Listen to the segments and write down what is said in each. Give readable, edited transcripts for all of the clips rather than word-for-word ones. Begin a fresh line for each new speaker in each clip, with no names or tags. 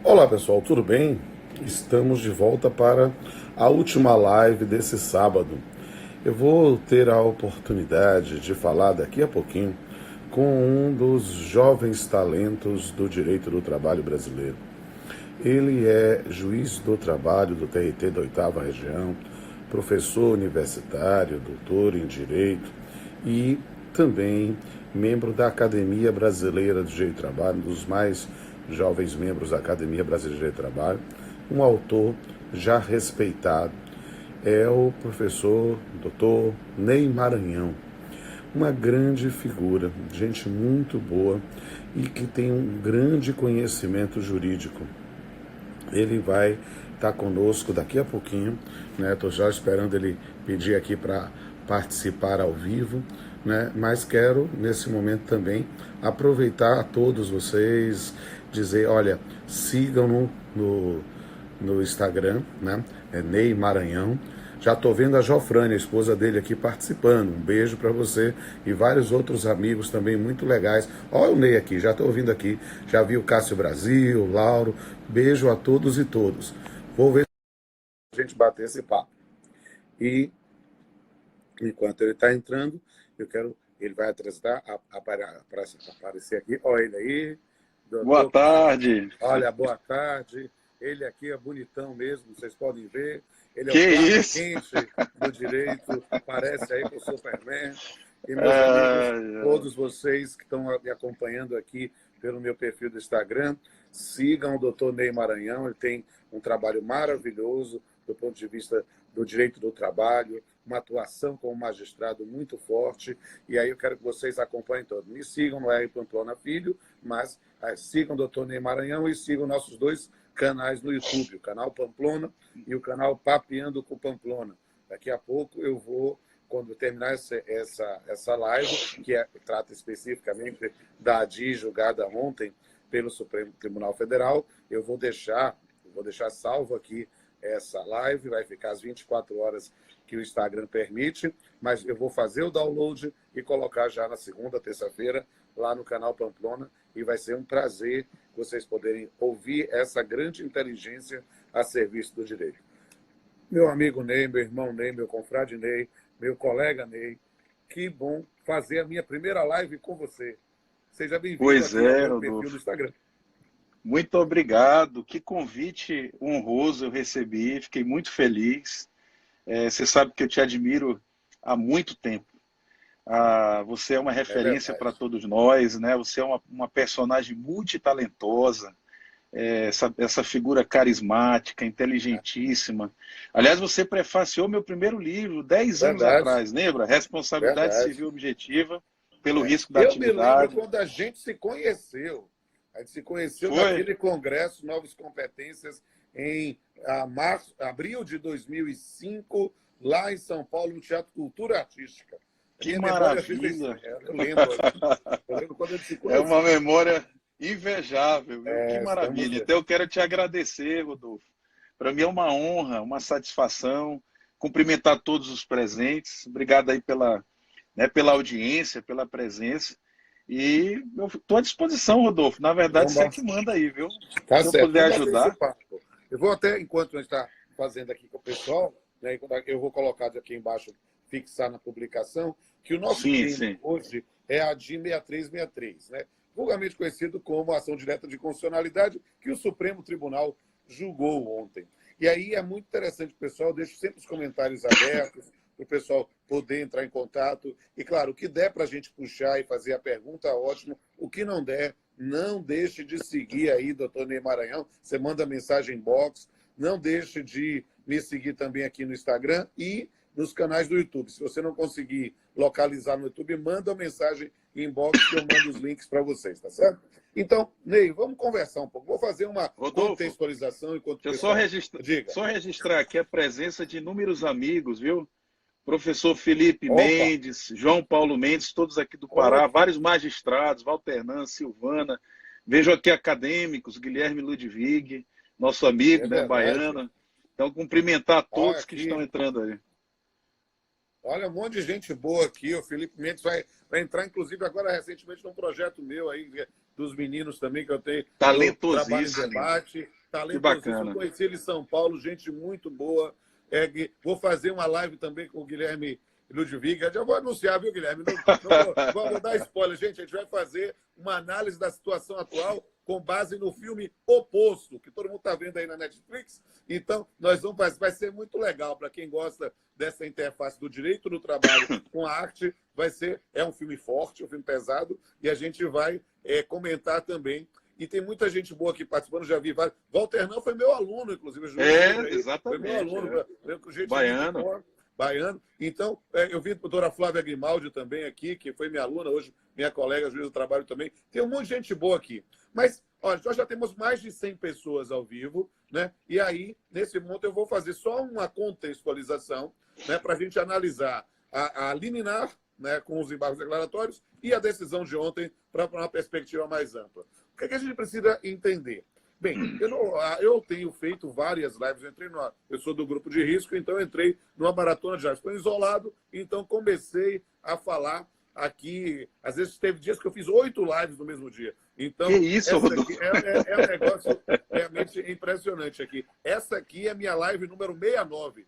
Olá pessoal, tudo bem? Estamos de volta para a última live desse sábado. Eu vou ter a oportunidade de falar daqui a pouquinho com um dos jovens talentos do direito do trabalho brasileiro. Ele é juiz do trabalho do TRT da 8ª Região, professor universitário, doutor em Direito e também membro da Academia Brasileira do Direito do Trabalho, um dos mais jovens membros da Academia Brasileira de Trabalho, um autor já respeitado, é o professor Dr. Ney Maranhão, uma grande figura, gente muito boa e que tem um grande conhecimento jurídico. Ele vai estar conosco daqui a pouquinho, né? Estou já esperando ele pedir aqui para participar ao vivo, né? Mas quero, nesse momento também, aproveitar a todos vocês, dizer, olha, sigam no Instagram, né? É Ney Maranhão. Já estou vendo a Jofrânia, a esposa dele aqui participando. Um beijo para você e vários outros amigos também muito legais. Olha o Ney aqui, já estou ouvindo aqui. Já vi o Cássio Brasil, o Lauro. Beijo a todos e todos. Vou ver se a gente bater esse papo. E enquanto ele está entrando, ele vai aparecer aqui. Olha ele aí,
Boa
doutor.
tarde.
Olha, boa tarde. Ele aqui é bonitão mesmo, vocês podem ver. Ele é
Que
o Clark
isso?
Kent do direito, parece aí com o Superman. E, meus amigos,
É,
todos vocês que estão me acompanhando aqui pelo meu perfil do Instagram, sigam o Dr. Ney Maranhão. Ele tem um trabalho maravilhoso do ponto de vista do direito do trabalho, uma atuação como magistrado muito forte. E aí eu quero que vocês acompanhem todos. Me sigam no R. Pamplona Filho, mas sigam o Dr. Ney Maranhão e sigam nossos dois canais no YouTube, o canal Pamplona e o canal Papeando com Pamplona. Daqui a pouco eu vou, quando terminar essa live, trata especificamente da ADI julgada ontem pelo Supremo Tribunal Federal, eu vou deixar salvo aqui essa live, vai ficar às 24 horas que o Instagram permite, mas eu vou fazer o download e colocar já na segunda, terça-feira, lá no canal Pamplona, e vai ser um prazer vocês poderem ouvir essa grande inteligência a serviço do direito. Meu amigo Ney, meu irmão Ney, meu confrade Ney, meu colega Ney, que bom fazer a minha primeira live com você. Seja bem-vindo
Pois
aqui ao
é,
meu perfil do
Rodolfo.
Instagram.
Muito obrigado. Que convite honroso eu recebi. Fiquei muito feliz. Você sabe que eu te admiro há muito tempo. Você é uma
É
referência para
verdade.
todos nós, né? Você é uma personagem multitalentosa. Essa figura carismática, inteligentíssima. Aliás, você prefaciou meu primeiro livro 10 anos
Verdade,
atrás, lembra? Responsabilidade
verdade.
Civil Objetiva pelo risco da
Eu me lembro
atividade.
quando a gente se conheceu. A gente se conheceu
Foi?
naquele congresso Novas Competências em abril de 2005, lá em São Paulo, no Teatro Cultura Artística. A
Que
minha memória às vezes é
maravilha!
estranha. Eu lembro. Eu lembro quando a gente se
É uma
conheceu.
memória invejável, viu? Que
Estamos.
maravilha. Então eu quero te agradecer, Rodolfo. Para mim é uma honra, uma satisfação cumprimentar todos os presentes. Obrigado aí pela audiência, pela presença. E eu estou à disposição, Rodolfo. Na verdade, você
Vamos,
que manda aí, viu?
tá
Se eu
certo.
puder
Vamos bater esse
ajudar.
papo. Eu vou até, enquanto a gente está fazendo aqui com o pessoal, né, eu vou colocar aqui embaixo, fixar na publicação, que o nosso
Sim,
tema
sim.
hoje é a DI 6363, né? Vulgarmente conhecido como ação direta de constitucionalidade, que o Supremo Tribunal julgou ontem. E aí é muito interessante, pessoal, eu deixo sempre os comentários abertos, para o pessoal poder entrar em contato. E, claro, o que der para a gente puxar e fazer a pergunta, ótimo. O que não der, não deixe de seguir aí, doutor Ney Maranhão. Você manda mensagem em box. Não deixe de me seguir também aqui no Instagram e nos canais do YouTube. Se você não conseguir localizar no YouTube, manda uma mensagem em inbox que eu mando os links para vocês, tá certo? Então, Ney, vamos conversar um pouco. Vou fazer uma
Rodolfo,
contextualização enquanto o
deixa eu
pessoal... Diga.
só registrar aqui a presença de inúmeros amigos, viu? Professor Felipe
Opa!
Mendes, João Paulo Mendes, todos aqui do Pará,
Ótimo.
vários magistrados, Valternã, Silvana, vejo aqui acadêmicos, Guilherme Ludwig, nosso amigo,
É
né,
verdade.
baiano. Então, cumprimentar
Olha
todos que estão
aqui.
entrando aí.
Olha, um monte de gente boa aqui. O Felipe Mendes vai entrar, inclusive, agora recentemente num projeto meu aí, dos meninos também que eu tenho no Trabalho em
Talentosíssimo.
Debate.
Que
Talentosíssimo, eu
bacana.
conheci ele em São Paulo, gente muito boa. Vou fazer uma live também com o Guilherme Ludwig. Já vou anunciar, viu, Guilherme? Vou dar spoiler, gente. A gente vai fazer uma análise da situação atual com base no filme O Poço, que todo mundo está vendo aí na Netflix. Então, nós vamos fazer. Vai ser muito legal para quem gosta dessa interface do direito do trabalho com a arte. É um filme forte, um filme pesado, e a gente vai comentar também. E tem muita gente boa aqui participando, já vi vários. Walter não foi meu aluno, inclusive.
Exatamente.
Foi meu aluno, gente
Baiano.
muito boa, baiano. Então, eu vi a doutora Flávia Grimaldi também aqui, que foi minha aluna, hoje minha colega, juiz do trabalho também. Tem um monte de gente boa aqui. Mas, olha, nós já temos mais de 100 pessoas ao vivo, né? E aí, nesse momento, eu vou fazer só uma contextualização, né, para a gente analisar a liminar, né, com os embargos declaratórios, e a decisão de ontem para uma perspectiva mais ampla. O que a gente precisa entender? Bem, eu tenho feito várias lives, eu sou do grupo de risco, então eu entrei numa maratona já. Estou isolado, então comecei a falar aqui. Às vezes teve dias que eu fiz 8 lives no mesmo dia. Então,
que isso,
Rodolfo? É um negócio realmente impressionante aqui. Essa aqui é a minha live número 69.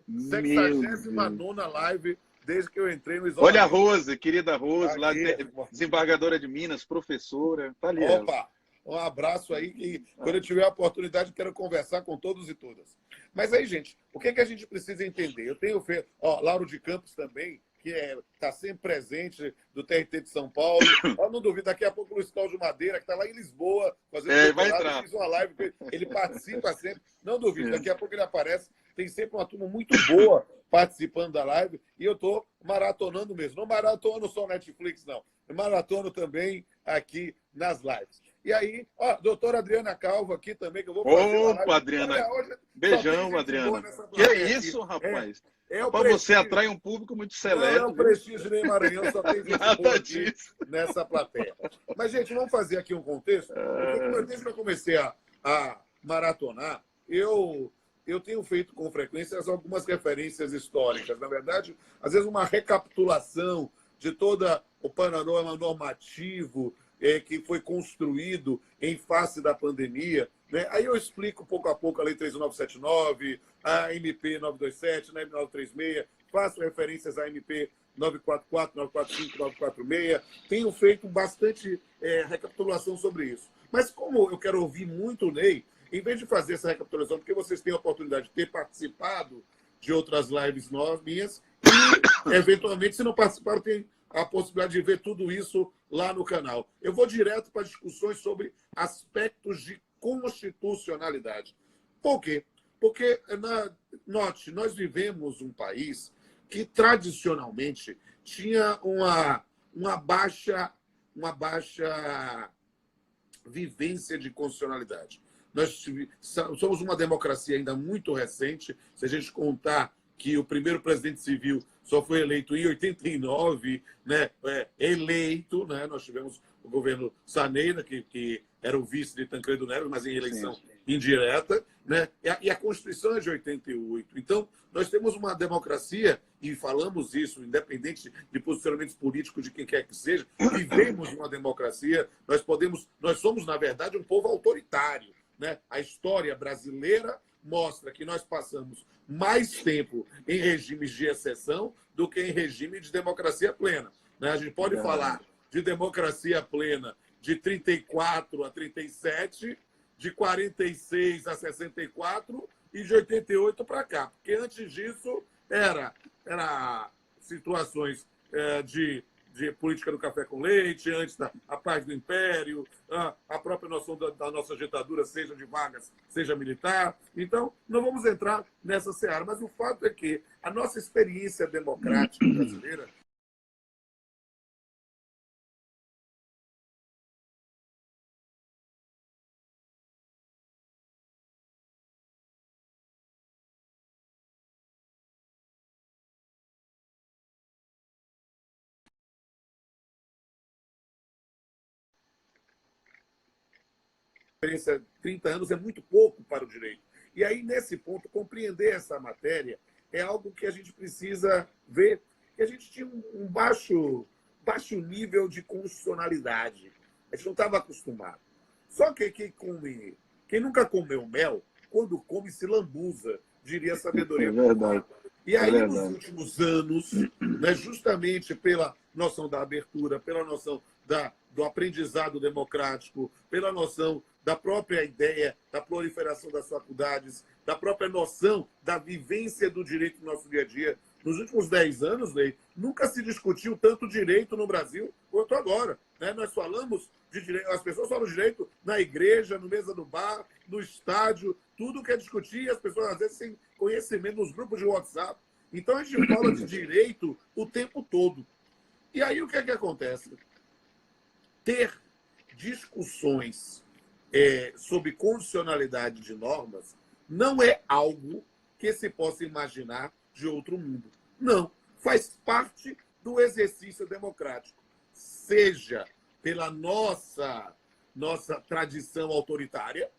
69ª live desde que eu entrei no isolamento.
Olha a Rose, querida Rose,
Aqui,
lá desembargadora de Minas, professora. Tá ali.
Opa! Um abraço aí, que quando eu tiver a oportunidade, quero conversar com todos e todas. Mas aí, gente, o que a gente precisa entender? Eu tenho feito... Lauro de Campos também, que está sempre presente, do TRT de São Paulo. Não duvido, daqui a pouco o Luiz Cláudio Madeira, que está lá em Lisboa, fazendo
vai entrar.
Fiz uma live, ele participa sempre. Não duvido, daqui a pouco ele aparece. Tem sempre uma turma muito boa participando da live, e eu estou maratonando mesmo. Não maratono só Netflix, não. Eu maratono também aqui nas lives. E aí, doutora Adriana Calvo aqui também, que eu vou fazer uma live.
Opa, Adriana. Beijão, Adriana. Que isso, rapaz? Para você atrai um público muito seleto.
Não é o prestígio nem Maranhão, só tem gente boa aqui nessa plateia. Mas, gente, vamos fazer aqui um contexto. Porque desde que eu comecei a maratonar, eu tenho feito com frequência algumas referências históricas. Na verdade, às vezes uma recapitulação de todo o panorama normativo que foi construído em face da pandemia. Né? Aí eu explico pouco a pouco a Lei 3.979, a MP 927, a MP 936, faço referências à MP 944, 945, 946. Tenho feito bastante recapitulação sobre isso. Mas como eu quero ouvir muito o Ney, em vez de fazer essa recapitulação, porque vocês têm a oportunidade de ter participado de outras lives minhas, e, eventualmente, se não participaram, tem a possibilidade de ver tudo isso lá no canal. Eu vou direto para discussões sobre aspectos de constitucionalidade. Por quê? Porque, note, nós vivemos um país que, tradicionalmente, tinha uma baixa vivência de constitucionalidade. Nós somos uma democracia ainda muito recente. Se a gente contar que o primeiro presidente civil só foi eleito em 89, né? Eleito, né? Nós tivemos o governo Saneira, que era o vice de Tancredo Neves, mas em eleição indireta, né? E a Constituição é de 88. Então, nós temos uma democracia, e falamos isso, independente de posicionamentos políticos de quem quer que seja, vivemos uma democracia, nós somos, na verdade, um povo autoritário. Né? A história brasileira mostra que nós passamos mais tempo em regimes de exceção do que em regime de democracia plena. Né? A gente pode falar de democracia plena de 34 a 37, de 46 a 64 e de 88 para cá. Porque antes disso era situações de política do café com leite, antes a paz do império, a própria noção da nossa ditadura, seja de Vargas, seja militar. Então, não vamos entrar nessa seara. Mas o fato é que a nossa experiência democrática brasileira experiência de 30 anos é muito pouco para o direito. E aí, nesse ponto, compreender essa matéria é algo que a gente precisa ver, que a gente tinha um baixo nível de constitucionalidade. A gente não estava acostumado. Só que quem nunca comeu mel, quando come se lambuza, diria a sabedoria.
É verdade.
E aí, nos últimos anos, né, justamente pela noção da abertura, pela noção do aprendizado democrático, pela noção da própria ideia da proliferação das faculdades, da própria noção da vivência do direito no nosso dia a dia, nos últimos 10 anos, Ney, nunca se discutiu tanto direito no Brasil quanto agora. Né? Nós falamos de direito, as pessoas falam de direito na igreja, no mesa do bar, no estádio, tudo que é discutir, e as pessoas às vezes sem conhecimento nos grupos de WhatsApp. Então a gente fala de direito o tempo todo. E aí o que é que acontece? Ter discussões sobre condicionalidade de normas não é algo que se possa imaginar de outro mundo. Não. Faz parte do exercício democrático. Seja pela nossa tradição autoritária,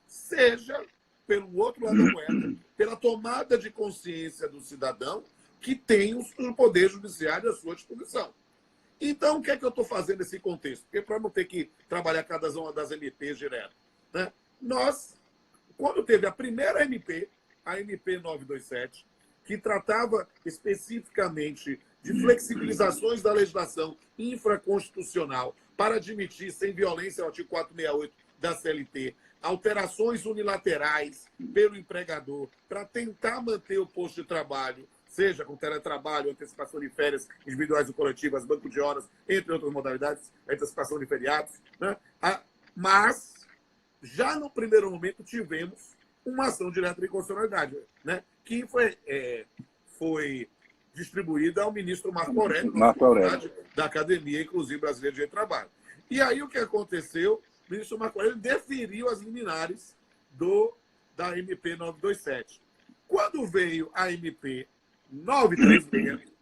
seja pelo outro lado da moeda, pela tomada de consciência do cidadão que tem o Poder Judiciário à sua disposição. Então, o que é que eu estou fazendo nesse contexto? Porque para não ter que trabalhar cada uma das MPs direto. Né? Nós, quando teve a primeira MP, a MP 927, que tratava especificamente de flexibilizações da legislação infraconstitucional para admitir, sem violência, o artigo 468 da CLT, alterações unilaterais pelo empregador para tentar manter o posto de trabalho, seja com teletrabalho, antecipação de férias individuais ou coletivas, banco de horas, entre outras modalidades, antecipação de feriados. Né? Mas, já no primeiro momento, tivemos uma ação direta de inconstitucionalidade, né? Que foi distribuída ao ministro Marco Aurélio, da Academia, inclusive, Brasileira de Direito do Trabalho. E aí o que aconteceu? O ministro Marco Aurélio deferiu as liminares da MP 927. Quando veio a MP 936,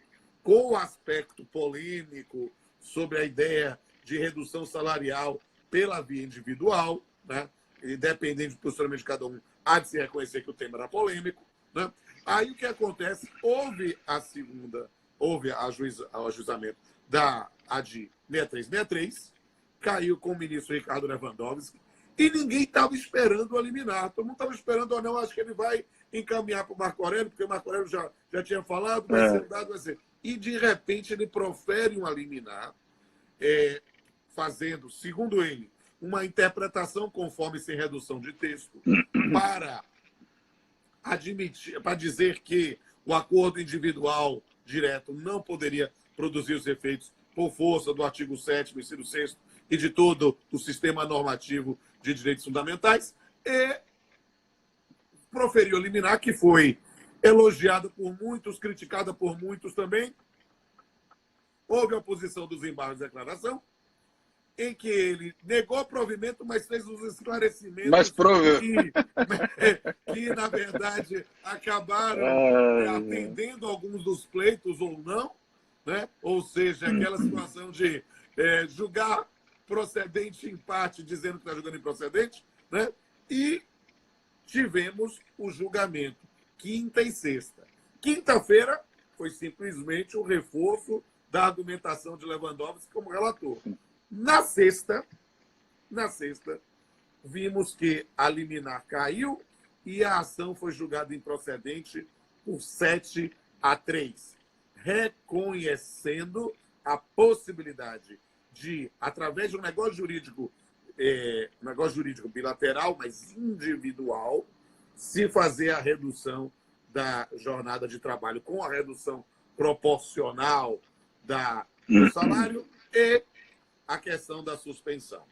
com o aspecto polêmico sobre a ideia de redução salarial pela via individual, né? Independente do posicionamento de cada um, há de se reconhecer que o tema era polêmico. Né? Aí o que acontece? Houve o ajuizamento da AD 6363, caiu com o ministro Ricardo Lewandowski, e ninguém estava esperando a liminar. Todo mundo estava esperando, ou não, acho que ele vai encaminhar para o Marco Aurélio, porque o Marco Aurélio já tinha falado, vai ser dado, vai ser. E, de repente, ele profere uma liminar, fazendo, segundo ele, uma interpretação conforme sem redução de texto, para dizer que o acordo individual direto não poderia produzir os efeitos por força do artigo 7º, inciso 6º e de todo o sistema normativo de direitos fundamentais, e proferiu liminar, que foi elogiada por muitos, criticada por muitos também. Houve a oposição dos embargos de declaração, em que ele negou provimento, mas fez os esclarecimentos que, na verdade, acabaram atendendo alguns dos pleitos ou não, né? Ou seja, aquela situação de julgar procedente em parte, dizendo que está julgando improcedente, né? E tivemos o julgamento quinta e sexta. Quinta-feira foi simplesmente o reforço da argumentação de Lewandowski como relator. Na sexta, vimos que a liminar caiu e a ação foi julgada improcedente por 7-3, reconhecendo a possibilidade de, através de um negócio jurídico bilateral, mas individual, se fazer a redução da jornada de trabalho com a redução proporcional do salário e a questão da suspensão.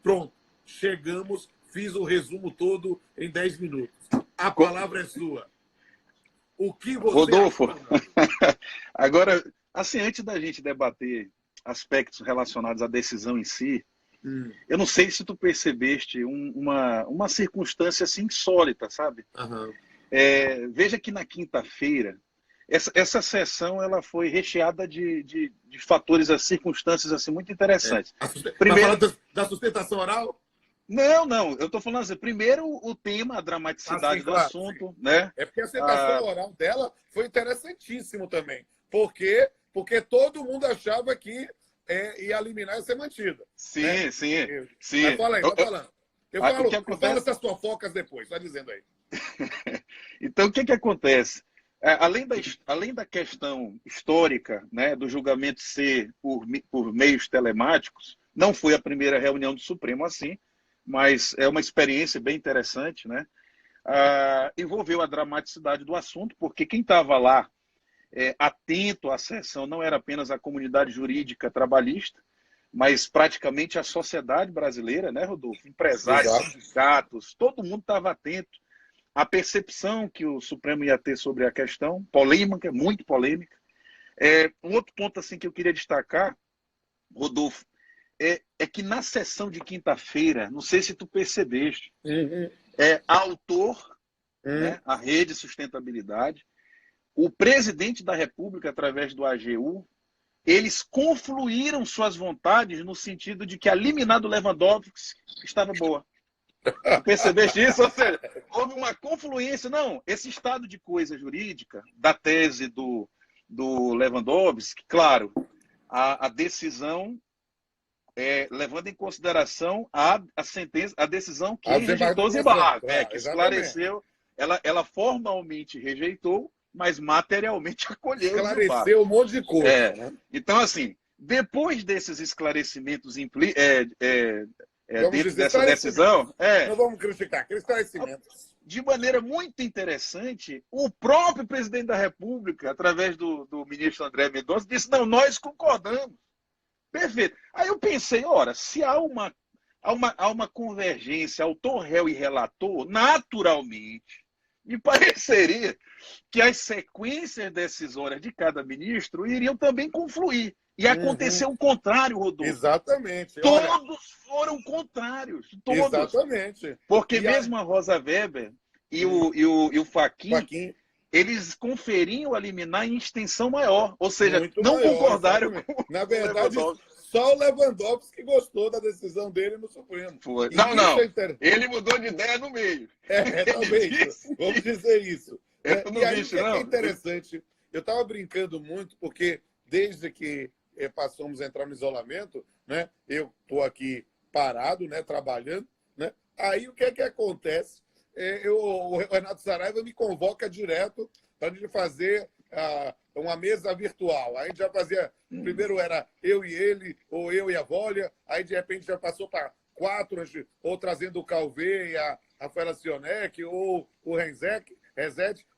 Pronto, chegamos, fiz o resumo todo em 10 minutos. A palavra é sua. O que você...
Rodolfo, agora, assim, antes da gente debater aspectos relacionados à decisão em si, eu não sei se tu percebeste uma circunstância assim insólita, sabe?
Uhum.
Veja que na quinta-feira, essa sessão ela foi recheada de fatores, circunstâncias assim, muito interessantes.
Primeiro, da sustentação oral?
Não, eu estou falando assim, primeiro o tema, a dramaticidade do assunto, né?
É porque a sustentação oral dela foi interessantíssimo também. Porque todo mundo achava que e a liminar ia ser mantida.
Sim,
Né?
sim.
Mas fala aí, vai falando. Eu falo essas fofocas depois, vai dizendo aí.
Então, o que acontece? Além da questão histórica, né, do julgamento ser por meios telemáticos, não foi a primeira reunião do Supremo assim, mas é uma experiência bem interessante, né? Envolveu a dramaticidade do assunto, porque quem estava lá atento à sessão não era apenas a comunidade jurídica trabalhista, mas praticamente a sociedade brasileira, né, Rodolfo? Empresários,
Exato.
sindicatos, todo mundo estava atento à percepção que o Supremo ia ter sobre a questão, polêmica, muito polêmica. Um outro ponto assim que eu queria destacar, Rodolfo, é que na sessão de quinta-feira, não sei se tu percebeste, a Autor, né, a Rede Sustentabilidade, o presidente da República, através do AGU, eles confluíram suas vontades no sentido de que a liminar do Lewandowski estava boa. Tu percebeste isso? Ou seja, houve uma confluência. Não, esse estado de coisa jurídica da tese do Lewandowski, claro, a decisão, levando em consideração a sentença, a decisão que rejeitou Zimbabwe,
claro,
que esclareceu, ela formalmente rejeitou, mas materialmente acolheu.
Esclareceu um monte de coisa. Né?
Então, assim, depois desses esclarecimentos dentro dessa decisão...
Não vamos criticar, aqueles esclarecimentos.
De maneira muito interessante, o próprio presidente da República, através do ministro André Mendonça, disse, não, nós concordamos. Perfeito. Aí eu pensei, ora, se há uma convergência autor, réu e relator, naturalmente, me pareceria que as sequências decisórias de cada ministro iriam também confluir. E aconteceu o contrário, Rodolfo.
Exatamente.
Todos foram contrários. Todos.
Exatamente.
Porque mesmo a Rosa Weber e o Fachin, eles conferiam a liminar em extensão maior. Ou seja, muito não maior, concordaram
exatamente. Com na verdade, só o Lewandowski que gostou da decisão dele no Supremo.
Foi. Não. Ele mudou de ideia no meio.
Talvez. Vamos dizer isso.
E aí,
o que é interessante, eu estava brincando muito, porque desde que passamos a entrar no isolamento, né, eu estou aqui parado, né, trabalhando, né? Aí o que é que acontece? O Renato Saraiva me convoca direto para a gente fazer uma mesa virtual. Aí já fazia, primeiro era eu e ele, ou eu e a Vólia, aí de repente já passou para 4, ou trazendo o Calvé e a Rafaela Sionek, ou o Rezete.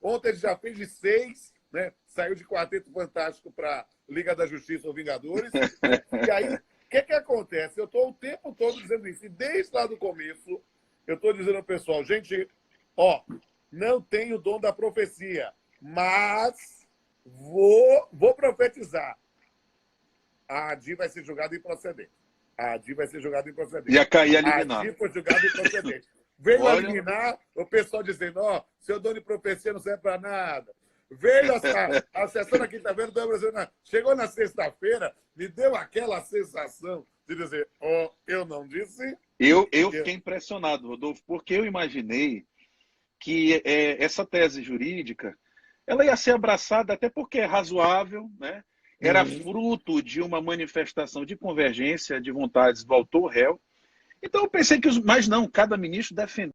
Ontem ele já fez de 6, né? Saiu de Quarteto Fantástico para Liga da Justiça ou Vingadores. E aí, o que acontece? Eu estou o tempo todo dizendo isso. E desde lá do começo, eu estou dizendo ao pessoal, gente, não tenho o dom da profecia, mas vou profetizar. A ADI vai ser julgada improcedente.
Ia cair a liminar.
A ADI foi julgada improcedente. Veio a liminar, o pessoal dizendo, seu dom de profecia não serve para nada. Veio a sessão da quinta-feira do Brasil. Chegou na sexta-feira, me deu aquela sensação de dizer, eu não disse.
Eu fiquei impressionado, Rodolfo, porque eu imaginei que essa tese jurídica ela ia ser abraçada, até porque é razoável, né? Era fruto de uma manifestação de convergência de vontades do autor réu. Então eu pensei que mas não, cada ministro defendeu.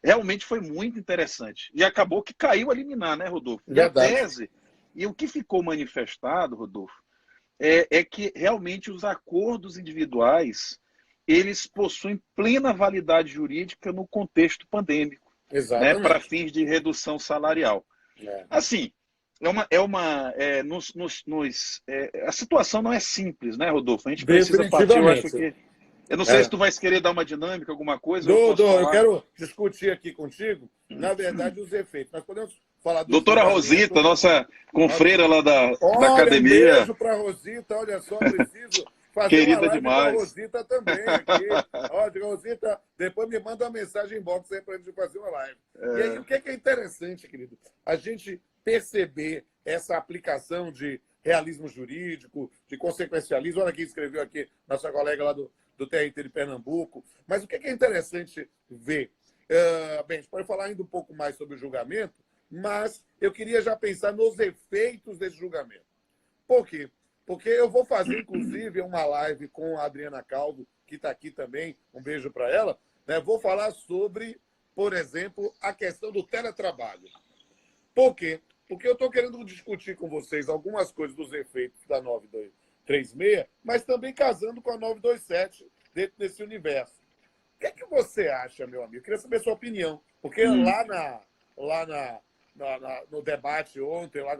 Realmente foi muito interessante. E acabou que caiu a liminar, né, Rodolfo? E a tese, e o que ficou manifestado, Rodolfo, é que realmente os acordos individuais eles possuem plena validade jurídica no contexto pandêmico, né, para fins de redução salarial. Assim, a situação não é simples, né, Rodolfo? A gente precisa partir, eu acho que... Eu não sei se tu vai querer dar uma dinâmica, alguma coisa.
Eu quero discutir aqui contigo, na verdade, os efeitos. Nós podemos falar do
doutora Rosita, nossa confreira lá da academia.
Um beijo para a Rosita, olha só, preciso fazer
querida
uma live
demais.
Com a Rosita também aqui. Rosita, depois me manda uma mensagem em box aí para a gente fazer uma live. E aí, o que é interessante, querido? A gente perceber essa aplicação de realismo jurídico, de consequencialismo. Olha quem escreveu aqui, nossa colega lá do TRT de Pernambuco. Mas o que é interessante ver? Bem, a gente pode falar ainda um pouco mais sobre o julgamento, mas eu queria já pensar nos efeitos desse julgamento. Por quê? Porque eu vou fazer, inclusive, uma live com a Adriana Calvo, que está aqui também, um beijo para ela, né? Vou falar sobre, por exemplo, a questão do teletrabalho. Por quê? Porque eu estou querendo discutir com vocês algumas coisas dos efeitos da 9236, mas também casando com a 927 dentro desse universo. O que é que você acha, meu amigo? Eu queria saber a sua opinião. Porque no debate ontem, lá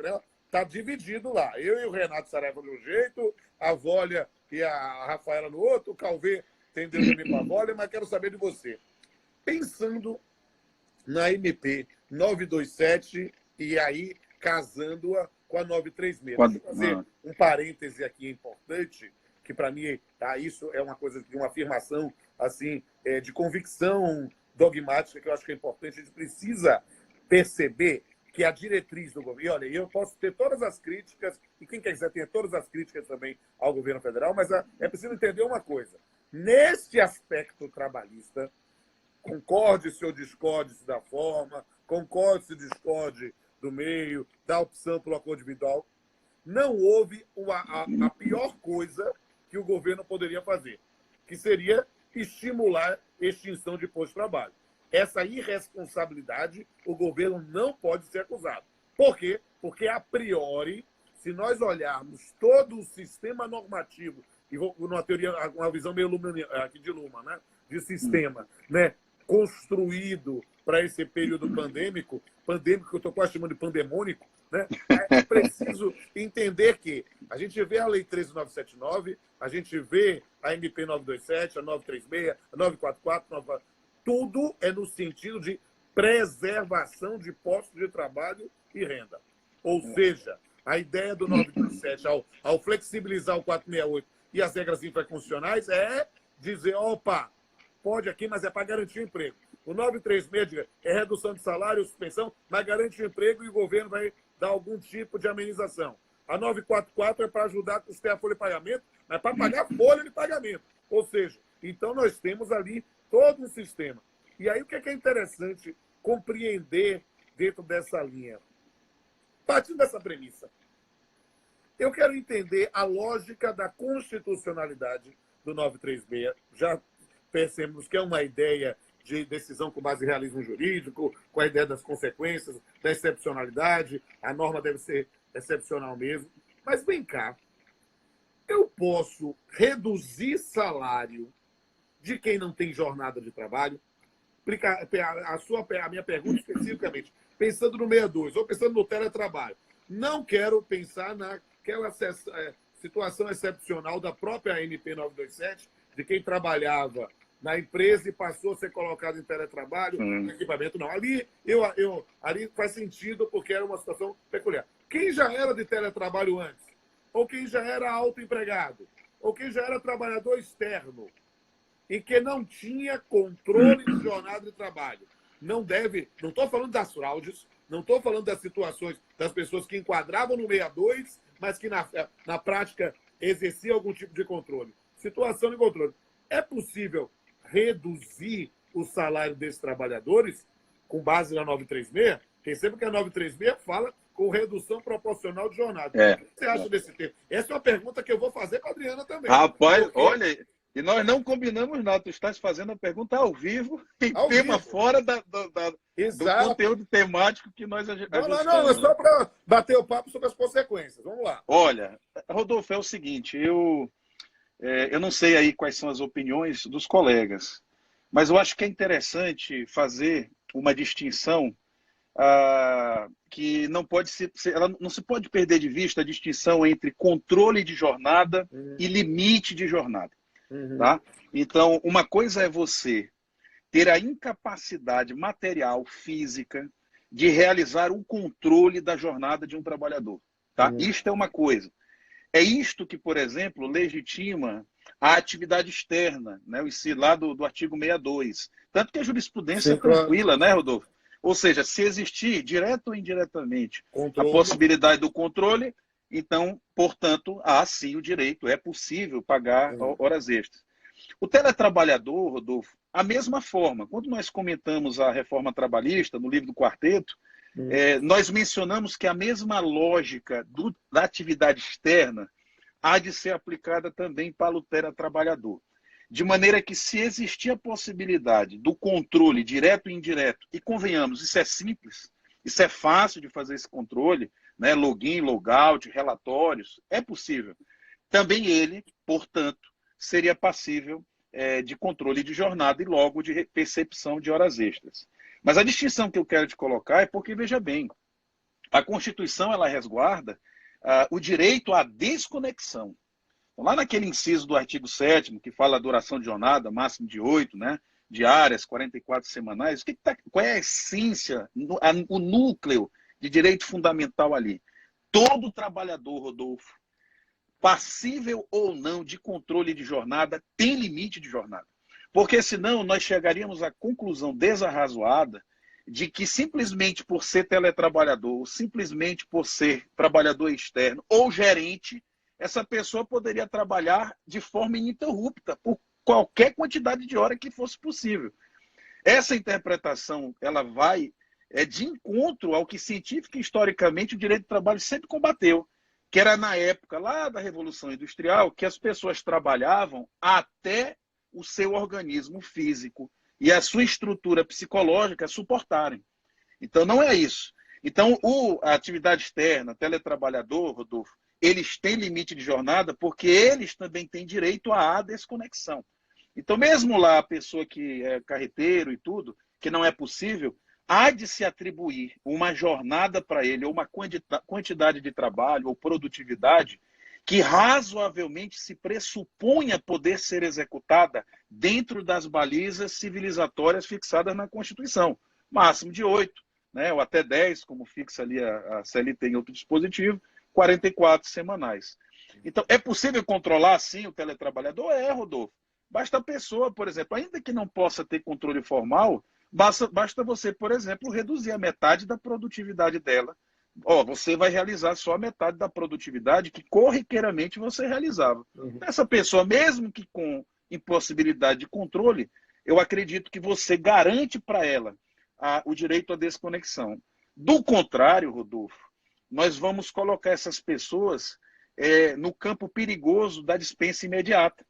está dividido lá. Eu e o Renato Saraiva de um jeito, a Vólia e a Rafaela no outro, o Calvê tendeu também para a Vólia, mas quero saber de você. Pensando na MP 927 e aí casando-a com a 936. Vou fazer um parêntese aqui importante, que para mim isso é uma coisa de uma afirmação assim, de convicção dogmática, que eu acho que é importante. A gente precisa perceber que a diretriz do governo... E olha, eu posso ter todas as críticas, e quem quiser ter todas as críticas também ao governo federal, mas é preciso entender uma coisa. Neste aspecto trabalhista, concorde-se ou discorde-se da forma, concorde-se ou discorde do meio, da opção pelo acordo individual, não houve a pior coisa que o governo poderia fazer, que seria estimular a extinção de postos de trabalho. Essa irresponsabilidade, o governo não pode ser acusado. Por quê? Porque, a priori, se nós olharmos todo o sistema normativo, e vou numa teoria, uma visão meio aqui de Luma, né? De sistema, né? Construído para esse período pandêmico, que eu estou quase chamando de pandemônico, né? É preciso entender que a gente vê a Lei 13.979, a gente vê a MP 927, a 936, a 944, tudo é no sentido de preservação de postos de trabalho e renda. Ou seja, a ideia do 927, ao flexibilizar o 468 e as regras infraconstitucionais, é dizer, opa, pode aqui, mas é para garantir o emprego. O 936 é redução de salário, suspensão, mas garante o emprego e o governo vai dar algum tipo de amenização. A 944 é para ajudar a custear a folha de pagamento, mas para pagar a folha de pagamento. Ou seja, então nós temos ali todo um sistema. E aí o que é interessante compreender dentro dessa linha? Partindo dessa premissa, eu quero entender a lógica da constitucionalidade do 936. Já percebemos que é uma ideia de decisão com base em realismo jurídico, com a ideia das consequências, da excepcionalidade, a norma deve ser excepcional mesmo. Mas vem cá, eu posso reduzir salário de quem não tem jornada de trabalho? A minha pergunta especificamente, pensando no 62 ou pensando no teletrabalho, não quero pensar naquela situação excepcional da própria MP 927, de quem trabalhava na empresa e passou a ser colocado em teletrabalho, no equipamento, não. Ali faz sentido porque era uma situação peculiar. Quem já era de teletrabalho antes, ou quem já era autoempregado, ou quem já era trabalhador externo, e que não tinha controle de jornada de trabalho, não estou falando das fraudes, não estou falando das situações das pessoas que enquadravam no 62, mas que na prática exercia algum tipo de controle. Situação de controle. É possível reduzir o salário desses trabalhadores com base na 936? Perceba que a 936 fala com redução proporcional de jornada. O que você acha desse tema? Essa é uma pergunta que eu vou fazer para a Adriana também.
Rapaz, olha, e nós não combinamos nada. Tu estás fazendo a pergunta ao vivo, em tema fora do conteúdo temático que nós ajustamos.
Não, é só para bater o papo sobre as consequências. Vamos lá.
Olha, Rodolfo, é o seguinte, eu não sei aí quais são as opiniões dos colegas, mas eu acho que é interessante fazer uma distinção que ela não se pode perder de vista a distinção entre controle de jornada e limite de jornada. Tá? Então, uma coisa é você ter a incapacidade material, física, de realizar um controle da jornada de um trabalhador. Tá? Isto é uma coisa. É isto que, por exemplo, legitima a atividade externa, né? O inciso lá do artigo 62. Tanto que a jurisprudência é tranquila, né, Rodolfo? Ou seja, se existir, direto ou indiretamente, a possibilidade do controle, então, portanto, há sim o direito, é possível pagar horas extras. O teletrabalhador, Rodolfo, a mesma forma. Quando nós comentamos a reforma trabalhista, no livro do Quarteto, Nós mencionamos que a mesma lógica da atividade externa há de ser aplicada também para o teletrabalhador. De maneira que, se existir a possibilidade do controle direto e indireto, e convenhamos, isso é simples, isso é fácil de fazer esse controle, né? Login, logout, relatórios, é possível. Também ele, portanto, seria passível de controle de jornada e logo de percepção de horas extras. Mas a distinção que eu quero te colocar é porque, veja bem, a Constituição ela resguarda o direito à desconexão. Então, lá naquele inciso do artigo 7º, que fala a duração de jornada, máximo de 8, né, diárias, 44 semanais, qual é a essência, o núcleo de direito fundamental ali? Todo trabalhador, Rodolfo, passível ou não de controle de jornada, tem limite de jornada. Porque senão nós chegaríamos à conclusão desarrazoada de que simplesmente por ser teletrabalhador, ou simplesmente por ser trabalhador externo ou gerente, essa pessoa poderia trabalhar de forma ininterrupta, por qualquer quantidade de hora que fosse possível. Essa interpretação ela vai de encontro ao que científica e historicamente o direito do trabalho sempre combateu, que era na época lá da Revolução Industrial, que as pessoas trabalhavam até o seu organismo físico e a sua estrutura psicológica suportarem. Então, não é isso. Então, a atividade externa, teletrabalhador, Rodolfo, eles têm limite de jornada porque eles também têm direito à desconexão. Então, mesmo lá a pessoa que é carreteiro e tudo, que não é possível, há de se atribuir uma jornada para ele, ou uma quantidade de trabalho, ou produtividade, que razoavelmente se pressupunha poder ser executada dentro das balizas civilizatórias fixadas na Constituição. Máximo de 8, né, ou até 10, como fixa ali a CLT em outro dispositivo, 44 semanais. Então, é possível controlar, sim, o teletrabalhador? Rodolfo. Basta a pessoa, por exemplo, ainda que não possa ter controle formal, basta você, por exemplo, reduzir a metade da produtividade dela. Você vai realizar só a metade da produtividade que corriqueiramente você realizava. Essa pessoa, mesmo que com impossibilidade de controle, eu acredito que você garante para ela o direito à desconexão. Do contrário, Rodolfo, nós vamos colocar essas pessoas no campo perigoso da dispensa imediata.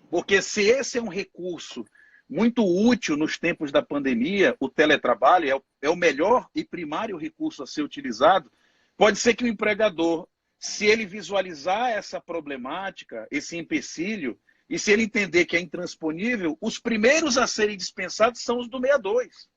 Porque se esse é um recurso muito útil nos tempos da pandemia, o teletrabalho é o melhor e primário recurso a ser utilizado, pode ser que o empregador, se ele visualizar essa problemática, esse empecilho, e se ele entender que é intransponível, os primeiros a serem dispensados são os do 62.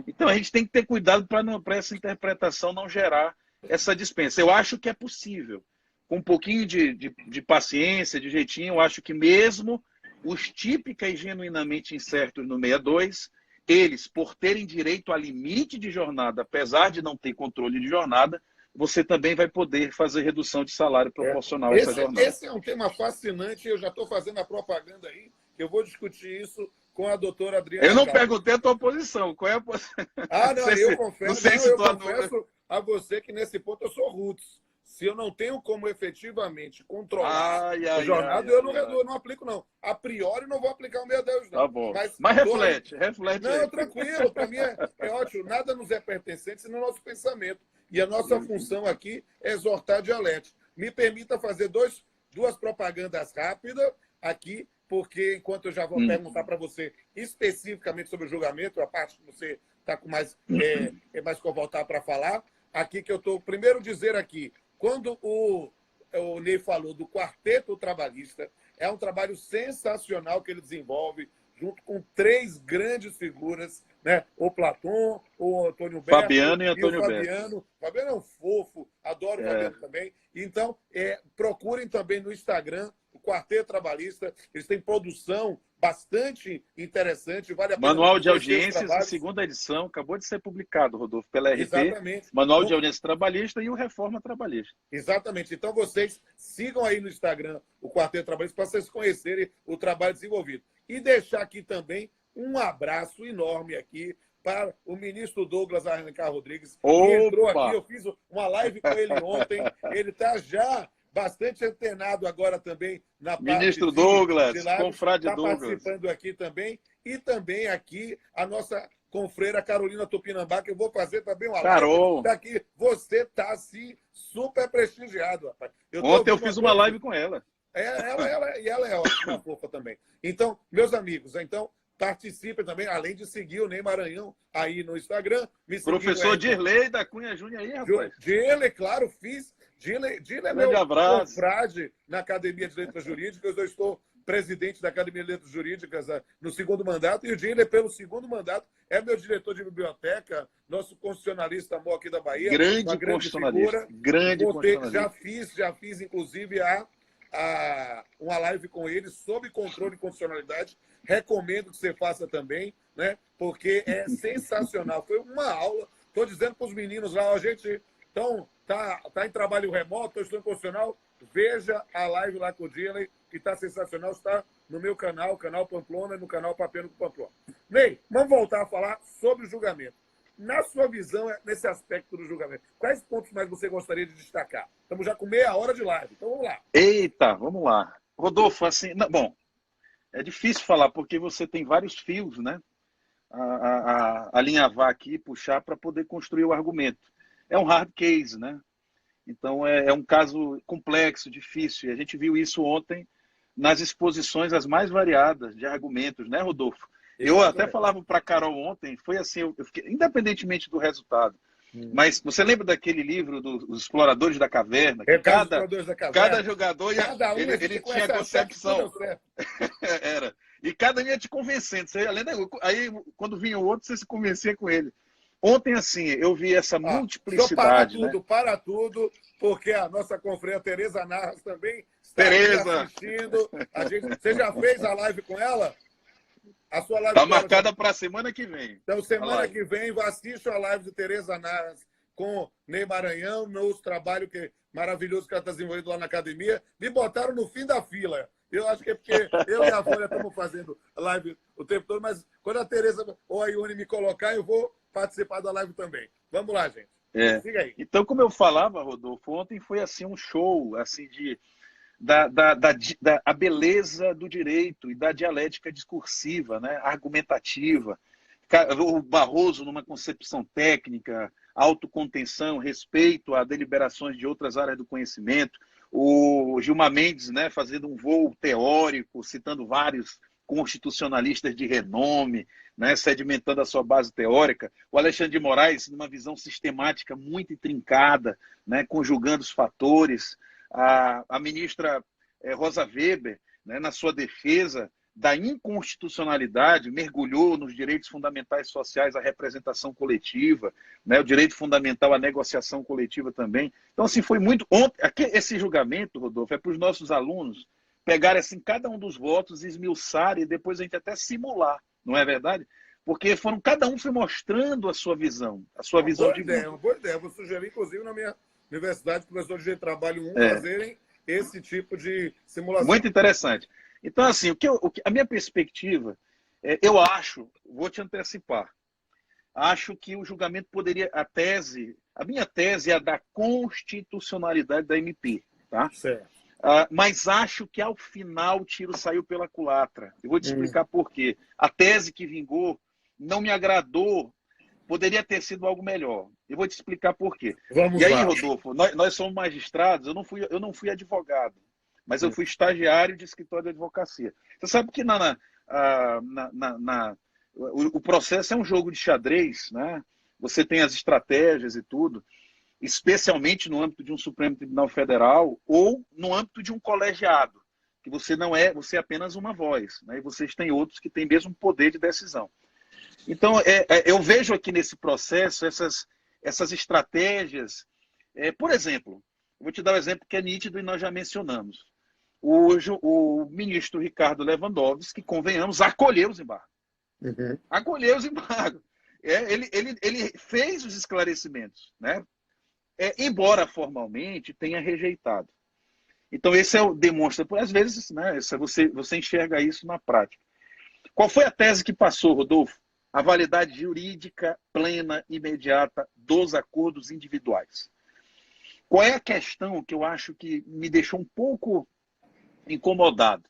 Então a gente tem que ter cuidado para essa interpretação não gerar essa dispensa. Eu acho que é possível. Com um pouquinho de paciência, de jeitinho, eu acho que mesmo os típica e genuinamente incertos no 62, eles, por terem direito a limite de jornada, apesar de não ter controle de jornada, você também vai poder fazer redução de salário proporcional a essa jornada.
Esse é um tema fascinante, eu já estou fazendo a propaganda aí, que eu vou discutir isso com a doutora Adriana.
Eu não perguntei a tua posição. Qual é a posição?
Não, eu confesso a você que nesse ponto eu sou roots. Se eu não tenho como efetivamente controlar a jornada, eu não aplico, não. A priori, não vou aplicar o 62, não.
Tá bom. Mas reflete.
Não,
aí.
Tranquilo. Para mim é ótimo. Nada nos é pertencente, senão nosso pensamento. E a nossa função aqui é exortar dialética. Me permita fazer duas propagandas rápidas aqui, porque enquanto eu já vou perguntar para você especificamente sobre o julgamento, a parte que você está com mais confortável para falar, aqui que eu estou... Primeiro dizer aqui, quando o Ney falou do Quarteto Trabalhista, é um trabalho sensacional que ele desenvolve, junto com 3 grandes figuras, né? O Platão, o Antônio Berto
Fabiano e Antônio
o Fabiano. Fabiano é um fofo, adoro o Fabiano também. Então, procurem também no Instagram o Quarteto Trabalhista. Eles têm produção bastante interessante. Vale a pena.
Manual de Audiências, a segunda edição, acabou de ser publicado, Rodolfo, pela RT.
Exatamente.
Manual de Audiência Trabalhista e o Reforma Trabalhista.
Exatamente. Então, vocês sigam aí no Instagram o Quarteto Trabalhista para vocês conhecerem o trabalho desenvolvido. E deixar aqui também um abraço enorme aqui para o ministro Douglas Alencar Rodrigues, que entrou aqui. Eu fiz uma live com ele ontem. Ele está já bastante antenado agora também na parte
Ministro Douglas, confrade Douglas.
Está participando aqui também. E também aqui a nossa com Freira Carolina Tupinambá, que eu vou fazer também uma
Carol.
live daqui. Você está, assim, super prestigiado, rapaz.
Ontem eu fiz uma live com ela.
E ela é ótima, fofa também. Então, meus amigos, então, participem também, além de seguir o Ney Maranhão aí no Instagram.
Professor Dirley da Cunha Júnior aí, rapaz.
Dirley, claro, fiz. Dirley é meu confrade na Academia de Letras Jurídicas. Eu estou presidente da Academia de Letras Jurídicas no segundo mandato, e o Dirley, pelo segundo mandato, é meu diretor de biblioteca, nosso constitucionalista amor aqui da Bahia.
Grande constitucionalista.
Figura.
Grande
constitucionalista. Já fiz, inclusive, uma live com ele sobre controle de constitucionalidade. Recomendo que você faça também, né? Porque é sensacional. Foi uma aula. Estou dizendo para os meninos lá, a gente tá em trabalho remoto, eu estou em constitucional, veja a live lá com o Dirley, que está sensacional, está no meu canal, canal Pamplona, e no canal Papel com Pamplona. Ney, vamos voltar a falar sobre o julgamento. Na sua visão, nesse aspecto do julgamento, quais pontos mais você gostaria de destacar? Estamos já com meia hora de live, então vamos lá.
Eita, vamos lá. Rodolfo, assim, bom, é difícil falar, porque você tem vários fios, né? A alinhavar aqui, puxar para poder construir o argumento. É um hard case, né? Então, é um caso complexo, difícil. E a gente viu isso ontem nas exposições as mais variadas de argumentos, né, Rodolfo? Eu até falava para a Carol ontem, foi assim, eu fiquei, independentemente do resultado, mas você lembra daquele livro dos Exploradores da Caverna? Que cada jogador ele tinha concepção. Era. E cada um ia te convencendo. Você, aí, quando vinha o outro, você se convencia com ele. Ontem, assim, eu vi essa multiplicidade.
Para tudo, porque a nossa confrade Tereza Narras também
está
assistindo. Você já fez a live com ela? A sua live
está marcada para a semana que vem.
Então, semana que vem, assista a live de Tereza Narras com Ney Maranhão, nosso trabalho maravilhoso que ela está desenvolvendo lá na academia. Me botaram no fim da fila. Eu acho que é porque eu e a Folha estamos fazendo live o tempo todo, mas quando a Tereza ou a Ione me colocar, eu vou participar da live também. Vamos lá, gente. Siga aí.
Então, como eu falava, Rodolfo, ontem foi assim um show assim a beleza do direito e da dialética discursiva, né? Argumentativa. O Barroso numa concepção técnica, autocontenção, respeito a deliberações de outras áreas do conhecimento. O Gilmar Mendes, né, fazendo um voo teórico, citando vários constitucionalistas de renome, né, sedimentando a sua base teórica. O Alexandre de Moraes, numa visão sistemática muito intrincada, né, conjugando os fatores. A ministra Rosa Weber, né, na sua defesa da inconstitucionalidade, mergulhou nos direitos fundamentais sociais à representação coletiva, né, o direito fundamental à negociação coletiva também. Então, assim, foi muito... Esse julgamento, Rodolfo, é para os nossos alunos pegarem assim, cada um dos votos, esmiuçar e depois a gente até simular, não é verdade? Porque cada um foi mostrando a sua visão, de
mundo. Uma boa ideia. Vou sugerir, inclusive, na minha universidade, professor de Direito de Trabalho 1, fazerem esse tipo de simulação.
Muito interessante. Então, assim, a minha perspectiva, eu acho, vou te antecipar, acho que o julgamento poderia, a minha tese é a da constitucionalidade da MP, tá?
Certo.
Mas acho que ao final o tiro saiu pela culatra. Eu vou te explicar por quê. A tese que vingou não me agradou, poderia ter sido algo melhor. Eu vou te explicar por quê.
Vamos
aí,
lá.
Rodolfo, nós somos magistrados, eu não fui advogado, mas eu fui estagiário de escritório de advocacia. Você sabe que o processo é um jogo de xadrez, né? Você tem as estratégias e tudo, especialmente no âmbito de um Supremo Tribunal Federal ou no âmbito de um colegiado, que você é apenas uma voz, né? E vocês têm outros que têm mesmo poder de decisão. Então, eu vejo aqui nesse processo essas estratégias. Por exemplo, vou te dar um exemplo que é nítido e nós já mencionamos. O ministro Ricardo Lewandowski, que, convenhamos, acolheu os embargos. Acolheu os embargos. Ele fez os esclarecimentos, né? Embora formalmente tenha rejeitado. Então, esse demonstra, às vezes, né, você enxerga isso na prática. Qual foi a tese que passou, Rodolfo? A validade jurídica plena, imediata dos acordos individuais. Qual é a questão que eu acho que me deixou um pouco incomodado?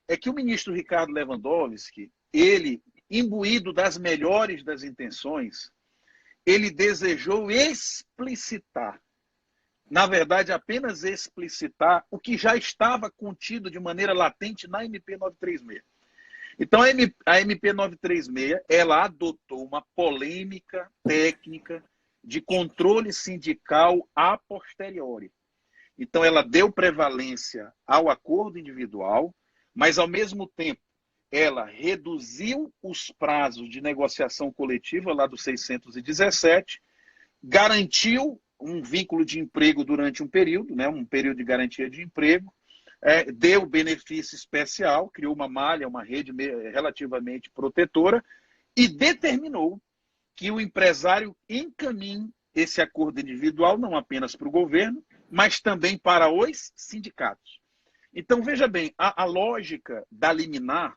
É que o ministro Ricardo Lewandowski, ele imbuído das melhores das intenções, ele desejou explicitar, na verdade, apenas explicitar o que já estava contido de maneira latente na MP 936. Então, a MP 936, ela adotou uma polêmica técnica de controle sindical a posteriori. Então, ela deu prevalência ao acordo individual, mas, ao mesmo tempo, ela reduziu os prazos de negociação coletiva lá do 617, garantiu um vínculo de emprego durante um período, né, um período de garantia de emprego, deu benefício especial, criou uma malha, uma rede relativamente protetora e determinou que o empresário encaminhe esse acordo individual não apenas para o governo, mas também para os sindicatos. Então, veja bem, a lógica da liminar,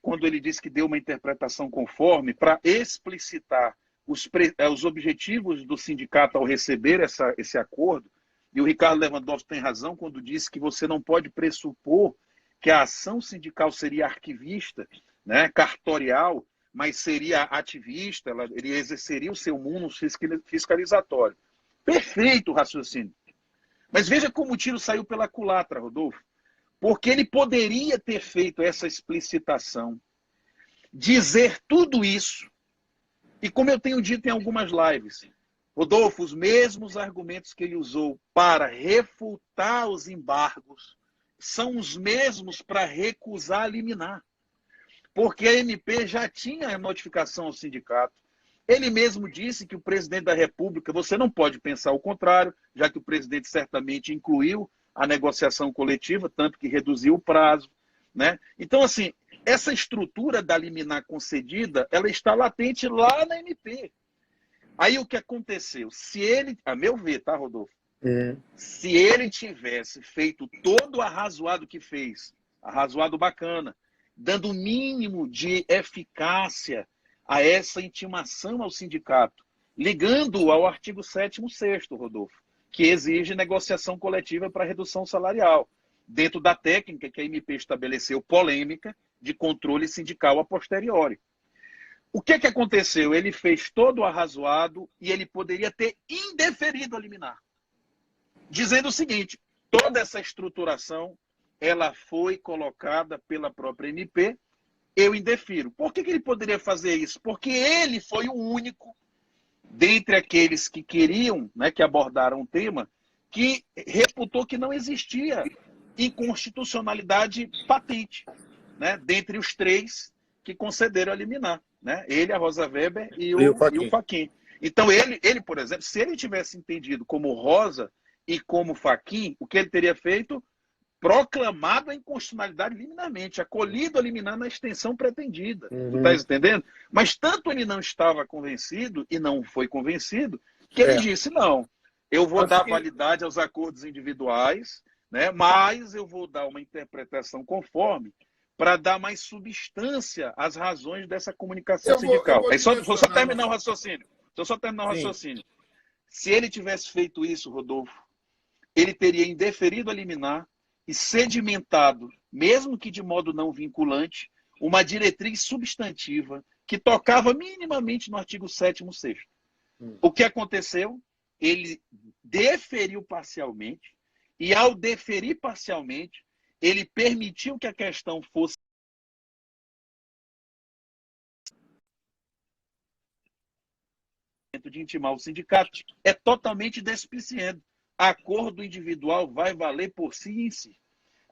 quando ele diz que deu uma interpretação conforme para explicitar os objetivos do sindicato ao receber esse acordo, e o Ricardo Lewandowski tem razão quando diz que você não pode pressupor que a ação sindical seria arquivista, né, cartorial, mas seria ativista, ele exerceria o seu mundo fiscalizatório. Perfeito o raciocínio. Mas veja como o tiro saiu pela culatra, Rodolfo. Porque ele poderia ter feito essa explicitação, dizer tudo isso, e como eu tenho dito em algumas lives, Rodolfo, os mesmos argumentos que ele usou para refutar os embargos são os mesmos para recusar a liminar. Porque a MP já tinha a notificação ao sindicato. Ele mesmo disse que o presidente da República, você não pode pensar o contrário, já que o presidente certamente incluiu a negociação coletiva, tanto que reduziu o prazo, né? Então, assim, essa estrutura da liminar concedida, ela está latente lá na MP. Aí o que aconteceu? Se ele, a meu ver, tá, Rodolfo? Se ele tivesse feito todo o arrazoado que fez, arrazoado bacana, dando o mínimo de eficácia a essa intimação ao sindicato, ligando ao artigo 7º, 6º, Rodolfo, que exige negociação coletiva para redução salarial, dentro da técnica que a MP estabeleceu, polêmica, de controle sindical a posteriori. O que aconteceu? Ele fez todo o arrazoado e ele poderia ter indeferido a liminar, dizendo o seguinte, toda essa estruturação ela foi colocada pela própria MP, eu indefiro. Por que ele poderia fazer isso? Porque ele foi o único, dentre aqueles que queriam, né, que abordaram o tema, que reputou que não existia inconstitucionalidade patente, né, dentre os três que concederam a liminar. Né? Ele, a Rosa Weber e o Fachin. Então, ele, por exemplo, se ele tivesse entendido como Rosa e como Fachin, o que ele teria feito? Proclamado a inconstitucionalidade liminarmente, acolhido a liminar na extensão pretendida. Tu estás entendendo? Mas tanto ele não estava convencido e não foi convencido, que ele disse, não, eu vou dar validade aos acordos individuais, né, mas eu vou dar uma interpretação conforme para dar mais substância às razões dessa comunicação sindical. Aí vou só terminar o raciocínio. Se ele tivesse feito isso, Rodolfo, ele teria indeferido a liminar e sedimentado, mesmo que de modo não vinculante, uma diretriz substantiva que tocava minimamente no artigo 7º, 6º. O que aconteceu? Ele deferiu parcialmente e, ao deferir parcialmente, ele permitiu que a questão fosse de intimar o sindicato. É totalmente despiciente. Acordo individual vai valer por si em si.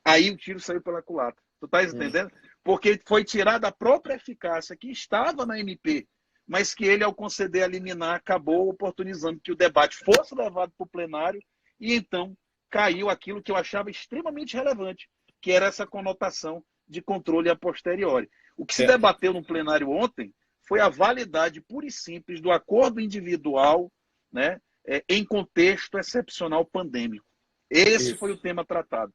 Aí o tiro saiu pela culatra. Tu tá entendendo? Porque foi tirada a própria eficácia que estava na MP, mas que ele, ao conceder a liminar, acabou oportunizando que o debate fosse levado para o plenário e então caiu aquilo que eu achava extremamente relevante, que era essa conotação de controle a posteriori. O que se debateu no plenário ontem foi a validade pura e simples do acordo individual, né, em contexto excepcional pandêmico. Esse foi o tema tratado.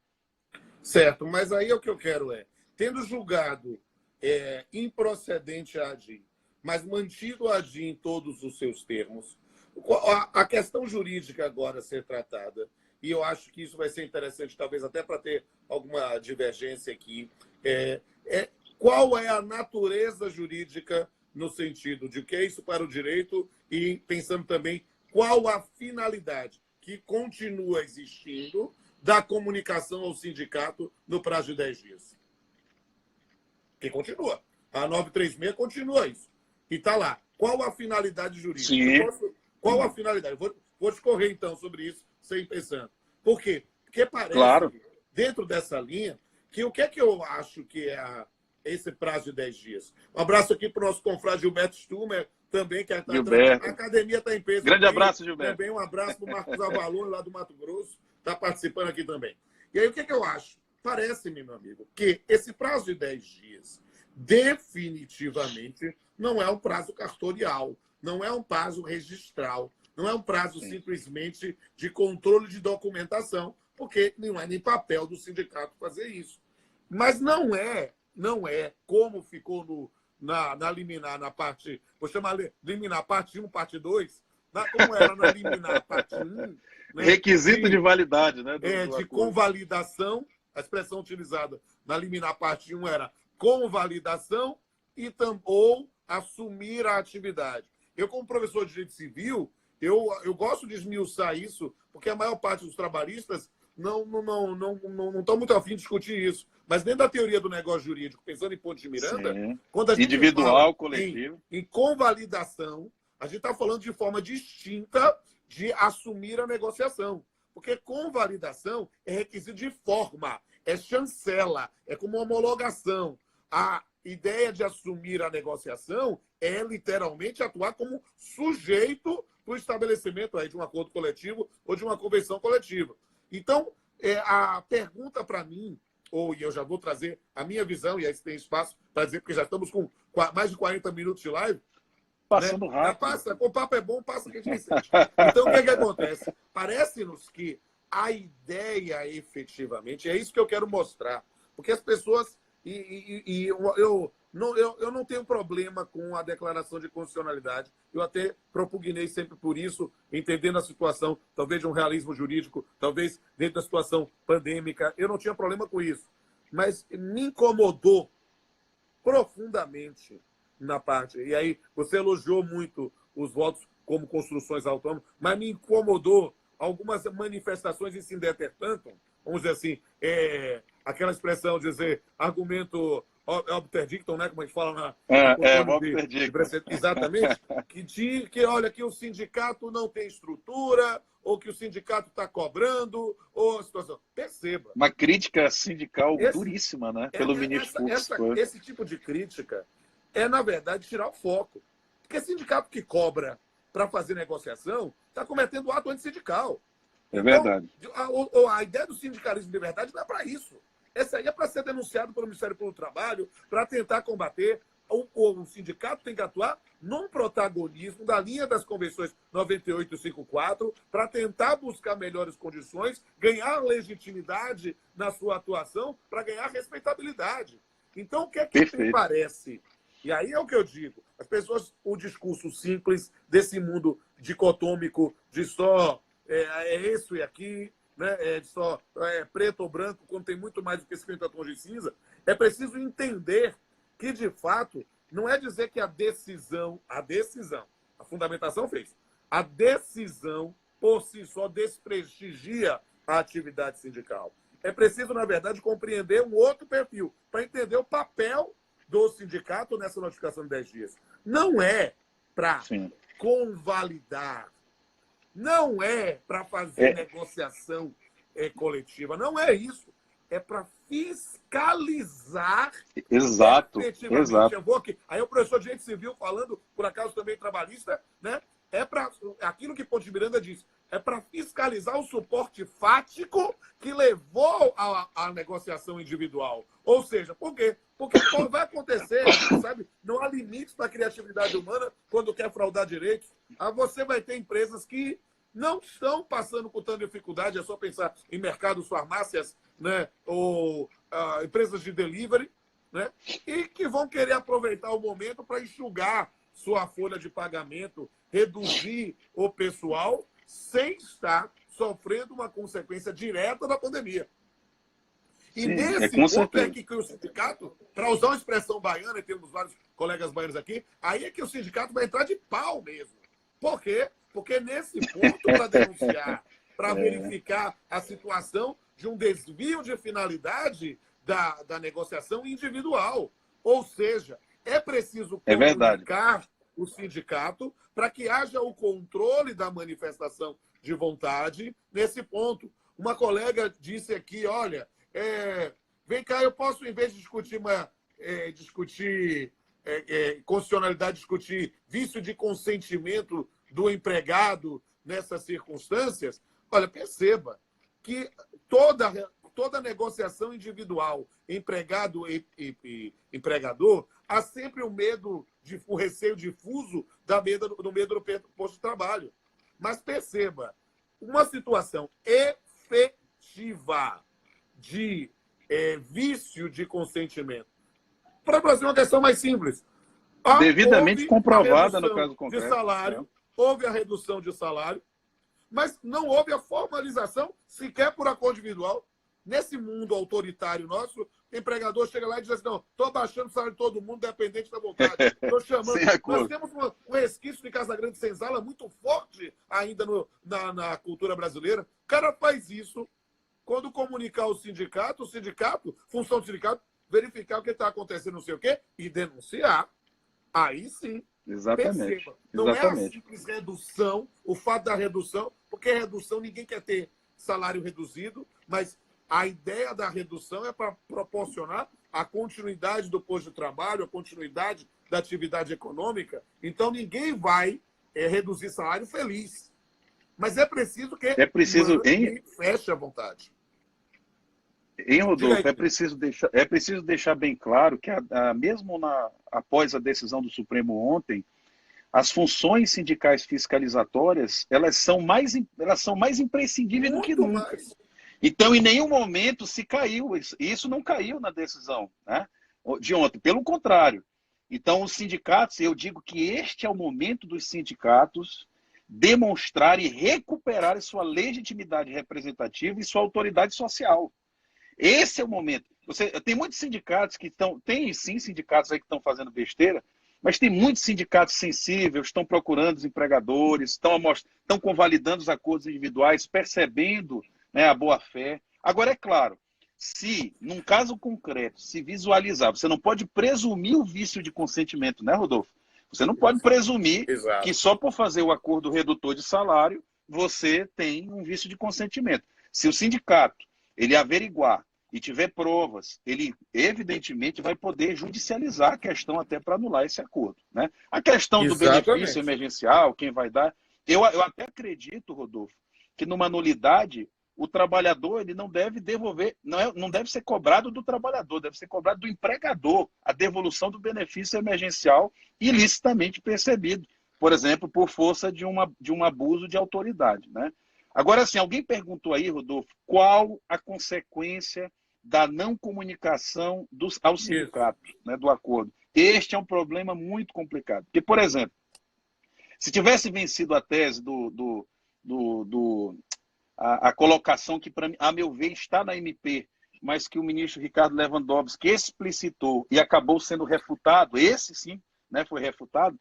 Certo, mas aí o que eu quero tendo julgado improcedente a agir, mas mantido a agir em todos os seus termos, a questão jurídica agora a ser tratada, e eu acho que isso vai ser interessante, talvez até para ter alguma divergência aqui, qual é a natureza jurídica no sentido de o que é isso para o direito e pensando também qual a finalidade que continua existindo da comunicação ao sindicato no prazo de 10 dias. Que continua. A 936 continua isso. E está lá. Qual a finalidade jurídica? Qual a finalidade? Vou discorrer, então, sobre isso, sem pensando. Por quê? Porque parece, dentro dessa linha, que o que é que eu acho que é esse prazo de 10 dias? Um abraço aqui para o nosso confrade Gilberto Stumer, também, que a academia está em peso.
Grande abraço, Gilberto.
Também um abraço para o Marcos Avalone, lá do Mato Grosso, está participando aqui também. E aí, o que é que eu acho? Parece-me, meu amigo, que esse prazo de 10 dias, definitivamente, não é um prazo cartorial, não é um prazo registral, não é um prazo simplesmente de controle de documentação, porque não é nem papel do sindicato fazer isso. Mas não é como ficou na liminar, na parte, vou chamar liminar parte 1, parte 2, como era na liminar parte 1. Né,
requisito de validade, né?
De convalidação, a expressão utilizada na liminar parte 1 era convalidação ou assumir a atividade. Eu, como professor de direito civil, eu gosto de esmiuçar isso, porque a maior parte dos trabalhistas não estão muito afim de discutir isso. Mas dentro da teoria do negócio jurídico, pensando em ponto de Miranda, quando a gente
individual, coletivo,
em convalidação, a gente está falando de forma distinta de assumir a negociação. Porque convalidação é requisito de forma, é chancela, é como homologação. A ideia de assumir a negociação é literalmente atuar como sujeito para o estabelecimento aí de um acordo coletivo ou de uma convenção coletiva. Então, a pergunta para mim, e eu já vou trazer a minha visão, e aí tem espaço para dizer, porque já estamos com mais de 40 minutos de live.
Passando rápido.
O papo é bom, passa que a gente sente. Então, o que é que acontece? Parece-nos que a ideia, efetivamente, é isso que eu quero mostrar. Porque as pessoas... eu não tenho problema com a declaração de constitucionalidade. Eu até propugnei sempre por isso, entendendo a situação, talvez de um realismo jurídico, talvez dentro da situação pandêmica. Eu não tinha problema com isso. Mas me incomodou profundamente na parte. E aí, você elogiou muito os votos como construções autônomas, mas me incomodou algumas manifestações em se interpretam, vamos dizer assim, aquela expressão, dizer, argumento obter dictum, né, como a gente fala
obter dictum.
Exatamente, que olha, que o sindicato não tem estrutura, ou que o sindicato está cobrando, ou a situação. Perceba.
Uma crítica sindical duríssima, né, pelo ministro Fux.
Esse tipo de crítica é, na verdade, tirar o foco. Porque sindicato que cobra para fazer negociação está cometendo ato antissindical.
É verdade.
Então, a ideia do sindicalismo de verdade não é para isso. Essa aí é para ser denunciado pelo Ministério Público do Trabalho, para tentar combater. O sindicato tem que atuar num protagonismo da linha das convenções 98 e 54, para tentar buscar melhores condições, ganhar legitimidade na sua atuação, para ganhar respeitabilidade. Então, o que é que me parece? E aí é o que eu digo. As pessoas, o discurso simples desse mundo dicotômico de só isso e aqui, né? Só preto ou branco, quando tem muito mais do que 50 tons de cinza, é preciso entender que, de fato, não é dizer que a decisão, a fundamentação fez, a decisão por si só desprestigia a atividade sindical. É preciso, na verdade, compreender um outro perfil, para entender o papel do sindicato nessa notificação de 10 dias. Não é para convalidar, não é para fazer negociação coletiva, não é isso. É para fiscalizar.
Exato.
Eu vou aqui. Aí o professor de Direito Civil falando, por acaso também trabalhista, né? É para aquilo que Ponte Miranda disse, é para fiscalizar o suporte fático que levou à negociação individual. Ou seja, por quê? Porque vai acontecer, sabe? Não há limites para a criatividade humana quando quer fraudar direitos. Você vai ter empresas que não estão passando por tanta dificuldade, é só pensar em mercados, farmácias, né? Ou empresas de delivery, né? E que vão querer aproveitar o momento para enxugar sua folha de pagamento, reduzir o pessoal, sem estar sofrendo uma consequência direta da pandemia. E
Sim,
nesse
com
ponto é
certeza.
que o sindicato, para usar uma expressão baiana, e temos vários colegas baianos aqui, aí é que o sindicato vai entrar de pau mesmo. Por quê? Porque nesse ponto, para denunciar, para verificar a situação de um desvio de finalidade da negociação individual. Ou seja, é preciso
É verdade.
comunicar o sindicato para que haja o controle da manifestação de vontade nesse ponto. Uma colega disse aqui, olha, vem cá, eu posso, em vez de discutir constitucionalidade, discutir vício de consentimento do empregado nessas circunstâncias? Olha, perceba que toda negociação individual, empregado e empregador, há sempre o receio difuso do medo do posto de trabalho. Mas perceba, uma situação efetiva de vício de consentimento. Para o Brasil, uma questão mais simples.
Devidamente
Houve
comprovada no
a
caso
redução
concreto.
de salário, houve a redução de salário, mas não houve a formalização sequer por acordo individual. Nesse mundo autoritário nosso, o empregador chega lá e diz assim, não, estou baixando o salário de todo mundo, dependente da vontade. Estou chamando.
Sem acordo.
Nós temos um resquício de Casa Grande Senzala muito forte ainda na cultura brasileira. O cara faz isso quando comunicar o sindicato, função do sindicato, verificar o que está acontecendo, não sei o quê, e denunciar. Aí sim.
Exatamente.
Perceba, não é a simples redução, o fato da redução, porque redução ninguém quer ter salário reduzido, mas a ideia da redução é para proporcionar a continuidade do posto de trabalho, a continuidade da atividade econômica. Então ninguém vai reduzir salário feliz. Mas é preciso que feche a vontade.
Em Rodolfo, é preciso deixar bem claro que, mesmo após a decisão do Supremo ontem, as funções sindicais fiscalizatórias elas são mais imprescindíveis do que nunca.
Mais.
Então, em nenhum momento se caiu. Isso não caiu na decisão, né, de ontem. Pelo contrário. Então, os sindicatos, eu digo que este é o momento dos sindicatos demonstrarem e recuperarem sua legitimidade representativa e sua autoridade social. Esse é o momento. Tem muitos sindicatos que estão... Tem sim sindicatos aí que estão fazendo besteira, mas tem muitos sindicatos sensíveis, estão procurando os empregadores, estão convalidando os acordos individuais, percebendo, né, a boa-fé. Agora, é claro, se, num caso concreto, se visualizar, você não pode presumir o vício de consentimento, né, Rodolfo? Você não pode presumir que só por fazer o acordo redutor de salário, você tem um vício de consentimento. Se o sindicato ele averiguar e tiver provas, ele evidentemente vai poder judicializar a questão até para anular esse acordo, né? A questão do benefício emergencial, quem vai dar... Eu até acredito, Rodolfo, que numa nulidade, o trabalhador ele não deve devolver, não deve ser cobrado do trabalhador, deve ser cobrado do empregador a devolução do benefício emergencial ilicitamente percebido, por exemplo, por força de um abuso de autoridade, né? Agora, assim, alguém perguntou aí, Rodolfo, qual a consequência da não comunicação ao sindicato, né, do acordo? Este é um problema muito complicado. Porque, por exemplo, se tivesse vencido a tese a colocação que, a meu ver, está na MP, mas que o ministro Ricardo Lewandowski explicitou e acabou sendo refutado, esse sim, né, foi refutado,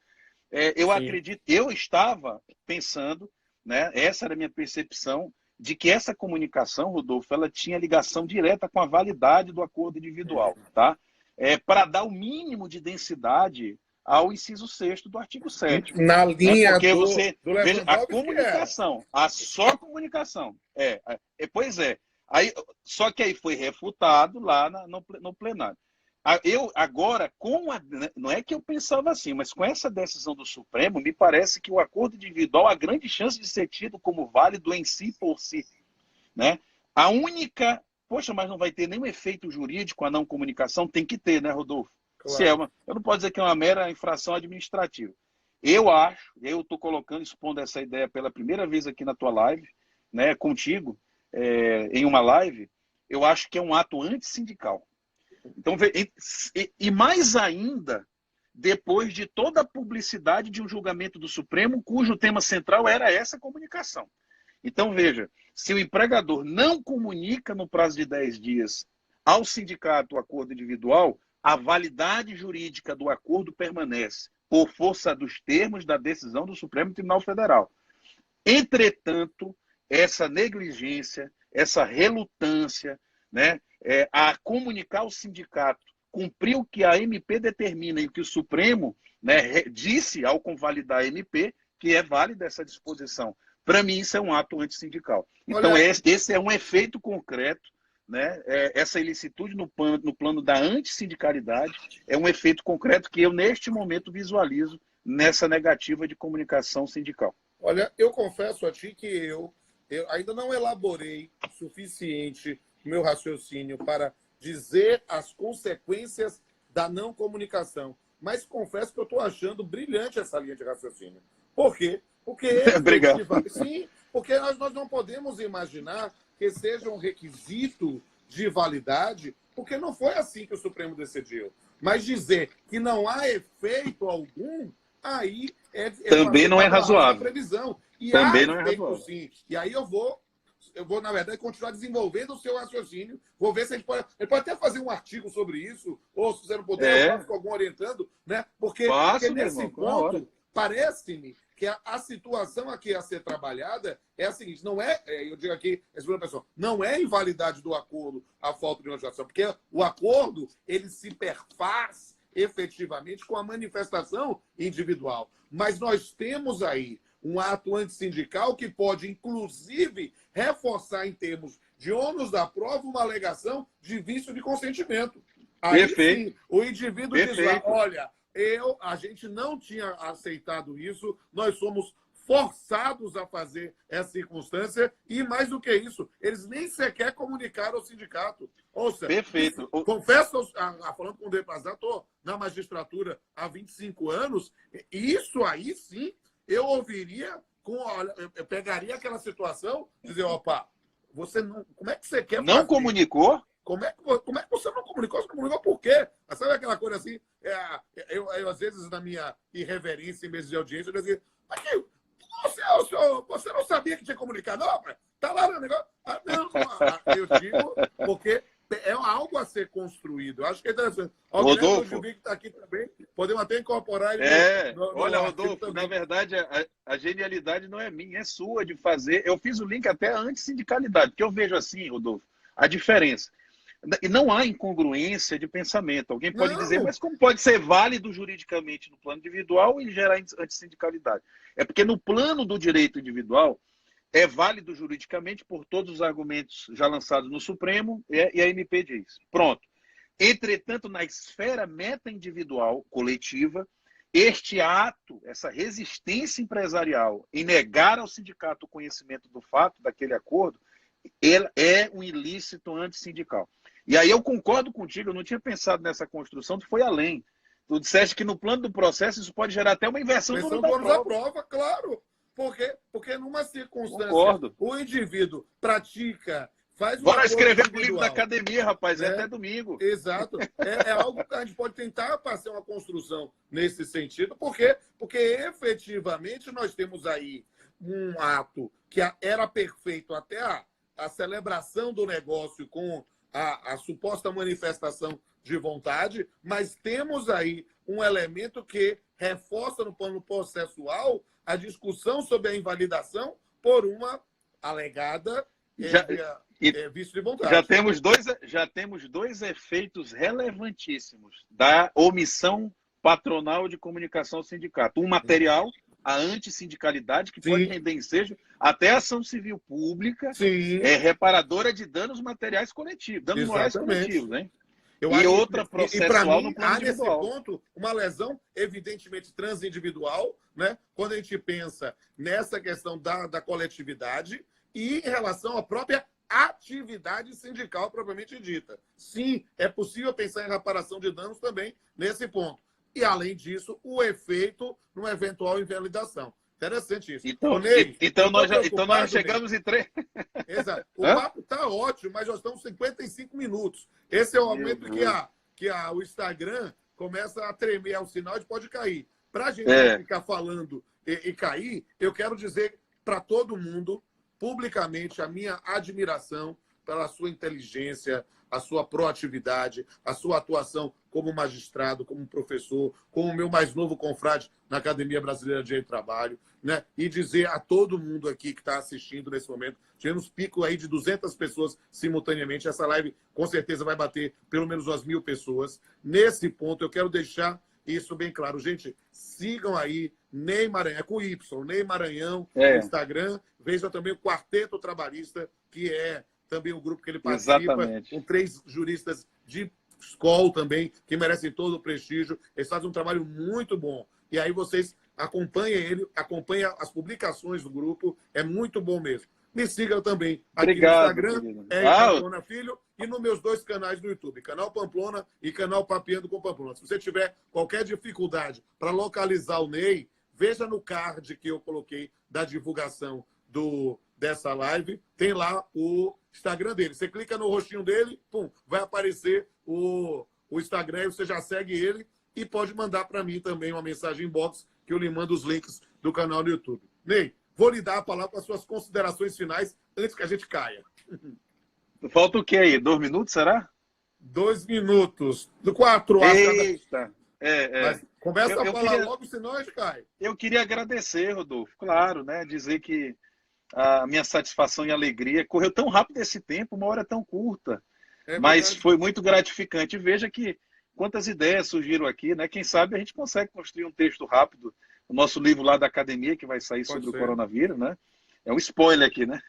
acredito, eu estava pensando, né, essa era a minha percepção, de que essa comunicação, Rodolfo, ela tinha ligação direta com a validade do acordo individual, tá? Para dar o mínimo de densidade ao inciso 6º do artigo 7º.
Na linha
porque
do
veja, a comunicação, a só comunicação. Pois é. Aí, só que aí foi refutado lá no plenário. Agora, não é que eu pensava assim, mas com essa decisão do Supremo, me parece que o acordo individual há grande chance de ser tido como válido em si por si, né? A única... Poxa, mas não vai ter nenhum efeito jurídico a não comunicação? Tem que ter, né, Rodolfo? Claro. Eu não posso dizer que é uma mera infração administrativa. Eu estou expondo essa ideia pela primeira vez aqui na tua live, né, contigo, em uma live, eu acho que é um ato antissindical. Então, e mais ainda, depois de toda a publicidade de um julgamento do Supremo, cujo tema central era essa comunicação. Então, veja, se o empregador não comunica no prazo de 10 dias ao sindicato o acordo individual, a validade jurídica do acordo permanece por força dos termos da decisão do Supremo Tribunal Federal. Entretanto, essa negligência, essa relutância, né, a comunicar ao sindicato, cumprir o que a MP determina e o que o Supremo, né, disse ao convalidar a MP, que é válida essa disposição. Para mim, isso é um ato antissindical. Então, esse é um efeito concreto, né? Essa ilicitude no plano da antissindicalidade é um efeito concreto que eu, neste momento, visualizo nessa negativa de comunicação sindical.
Olha, eu confesso a ti que eu ainda não elaborei o suficiente meu raciocínio para dizer as consequências da não comunicação. Mas confesso que eu estou achando brilhante essa linha de raciocínio. Por quê? Porque,
obrigado.
Sim, porque nós não podemos imaginar que seja um requisito de validade, porque não foi assim que o Supremo decidiu. Mas dizer que não há efeito algum, aí
também não é razoável.
Previsão. E
também não é razoável.
Sim. E aí eu vou, na verdade, continuar desenvolvendo o seu raciocínio. Vou ver se ele pode até fazer um artigo sobre isso, ou se você não puder, eu faço com algum orientando, né? Porque nesse ponto, parece-me que a situação aqui a ser trabalhada é a seguinte, não é, eu digo aqui, não é invalidade do acordo a falta de legislação, porque o acordo, ele se perfaz efetivamente com a manifestação individual. Mas nós temos aí um ato antissindical que pode, inclusive, reforçar em termos de ônus da prova uma alegação de vício de consentimento. Aí,
perfeito.
Sim, o indivíduo diz lá, olha, a gente não tinha aceitado isso, nós somos forçados a fazer essa circunstância e, mais do que isso, eles nem sequer comunicaram ao sindicato. Ou seja,
perfeito.
Confesso, falando com o Depazar, estou na magistratura há 25 anos, e isso aí sim, eu ouviria, eu pegaria aquela situação e dizer, opa, você não, como é que você quer
não fazer? Comunicou?
Como é que você não comunicou? Você não comunicou por quê? Sabe aquela coisa assim? Eu, às vezes, na minha irreverência em meses de audiência, eu dizia, mas você não sabia que tinha comunicado? Não, tá lá no negócio. Eu digo, porque é algo a ser construído. Eu acho que é interessante.
Rodolfo,
que está aqui também, podemos até incorporar ele.
Olha, Rodolfo, na verdade, a genialidade não é minha, é sua de fazer. Eu fiz o link até a antissindicalidade, porque eu vejo assim, Rodolfo, a diferença. E não há incongruência de pensamento. Alguém pode dizer, mas como pode ser válido juridicamente no plano individual e gerar antissindicalidade? É porque no plano do direito individual é válido juridicamente por todos os argumentos já lançados no Supremo e a MP diz. Pronto. Entretanto, na esfera meta-individual coletiva, este ato, essa resistência empresarial em negar ao sindicato o conhecimento do fato daquele acordo, ele é um ilícito antissindical. E aí eu concordo contigo, eu não tinha pensado nessa construção, tu foi além. Tu disseste que no plano do processo isso pode gerar até uma inversão do ônus da prova.
Claro. Porque numa circunstância,
concordo.
O indivíduo pratica, faz
Bora escrever o livro da academia, rapaz, é até domingo.
Exato. É algo que a gente pode tentar fazer uma construção nesse sentido, porque efetivamente nós temos aí um ato que era perfeito até a celebração do negócio com a suposta manifestação de vontade, mas temos aí um elemento que reforça no plano processual a discussão sobre a invalidação por uma alegada vício de vontade.
Já temos dois efeitos relevantíssimos da omissão patronal de comunicação ao sindicato. Um material, a antissindicalidade, que pode render ensejo até ação civil pública, reparadora de danos materiais coletivos, danos morais coletivos, hein? E outra processual no plano individual.
Nesse ponto, uma lesão evidentemente transindividual, né? Quando a gente pensa nessa questão da coletividade e em relação à própria atividade sindical propriamente dita. Sim, é possível pensar em reparação de danos também nesse ponto. E, além disso, o efeito numa eventual invalidação. Interessante isso.
Então nós chegamos em 3.
Exato. O papo está ótimo, mas já estão 55 minutos. Esse é o momento que o Instagram começa a tremer ao sinal de pode cair. Para a gente ficar falando e cair, eu quero dizer para todo mundo, publicamente, a minha admiração pela sua inteligência, a sua proatividade, a sua atuação como magistrado, como professor, como o meu mais novo confrade na Academia Brasileira de Direito do Trabalho, né? E dizer a todo mundo aqui que está assistindo nesse momento, tivemos pico aí de 200 pessoas simultaneamente, essa live com certeza vai bater pelo menos umas 1.000 pessoas. Nesse ponto, eu quero deixar isso bem claro. Gente, sigam aí Ney Maranhão, é com Y, Ney Maranhão no Instagram. Vejam também o Quarteto Trabalhista, que é também o grupo que ele participa,
Exatamente.
com 3 juristas de escola também, que merecem todo o prestígio. Eles fazem um trabalho muito bom. E aí vocês acompanhem ele, acompanhem as publicações do grupo, é muito bom mesmo. Me sigam também aqui
Obrigado,
no Instagram, Pamplona Filho, e nos meus 2 canais no YouTube, canal Pamplona e canal Papeando com Pamplona. Se você tiver qualquer dificuldade para localizar o Ney, veja no card que eu coloquei da divulgação dessa live, tem lá o Instagram dele. Você clica no rostinho dele, pum, vai aparecer o Instagram, e você já segue ele e pode mandar para mim também uma mensagem inbox que eu lhe mando os links do canal do YouTube. Ney, vou lhe dar a palavra para as suas considerações finais antes que a gente caia.
Falta o quê aí? 2 minutos, será?
2 minutos. Do 4 a
Eita!
Mas começa a falar logo, senão a gente cai.
Eu queria agradecer, Rodolfo, claro, né? Dizer que a minha satisfação e alegria correu tão rápido esse tempo, uma hora tão curta. Mas foi muito gratificante. Veja que quantas ideias surgiram aqui, né? Quem sabe a gente consegue construir um texto rápido. O nosso livro lá da academia, que vai sair sobre o coronavírus, né? É um spoiler aqui, né?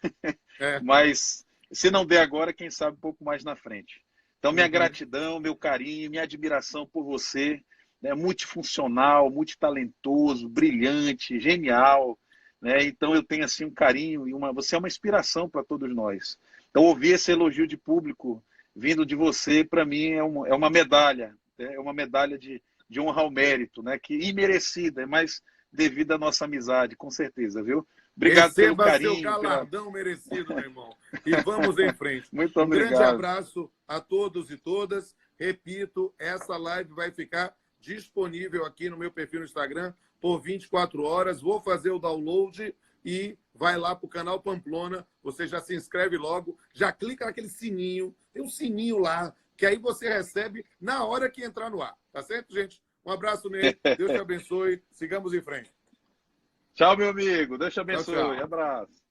Mas se não der agora, quem sabe um pouco mais na frente. Então, minha gratidão, meu carinho, minha admiração por você, né? Multifuncional, multitalentoso, brilhante, genial, né? Então, eu tenho assim um carinho e você é uma inspiração para todos nós. Então, ouvir esse elogio de público vindo de você, para mim, é uma medalha, né? É uma medalha de honra ao mérito, né? Que imerecida, mas devido à nossa amizade, com certeza, viu? Obrigado pelo carinho.
Receba seu galardão merecido, meu irmão. E vamos em frente.
Muito obrigado.
Um grande abraço a todos e todas. Repito, essa live vai ficar disponível aqui no meu perfil no Instagram por 24 horas. Vou fazer o download e vai lá para o canal Pamplona. Você já se inscreve logo, já clica naquele sininho. Tem um sininho lá, que aí você recebe na hora que entrar no ar. Tá certo, gente? Um abraço, Ney. Deus te abençoe. Sigamos em frente.
Tchau, meu amigo. Deus te abençoe.
Tchau, tchau.
Abraço.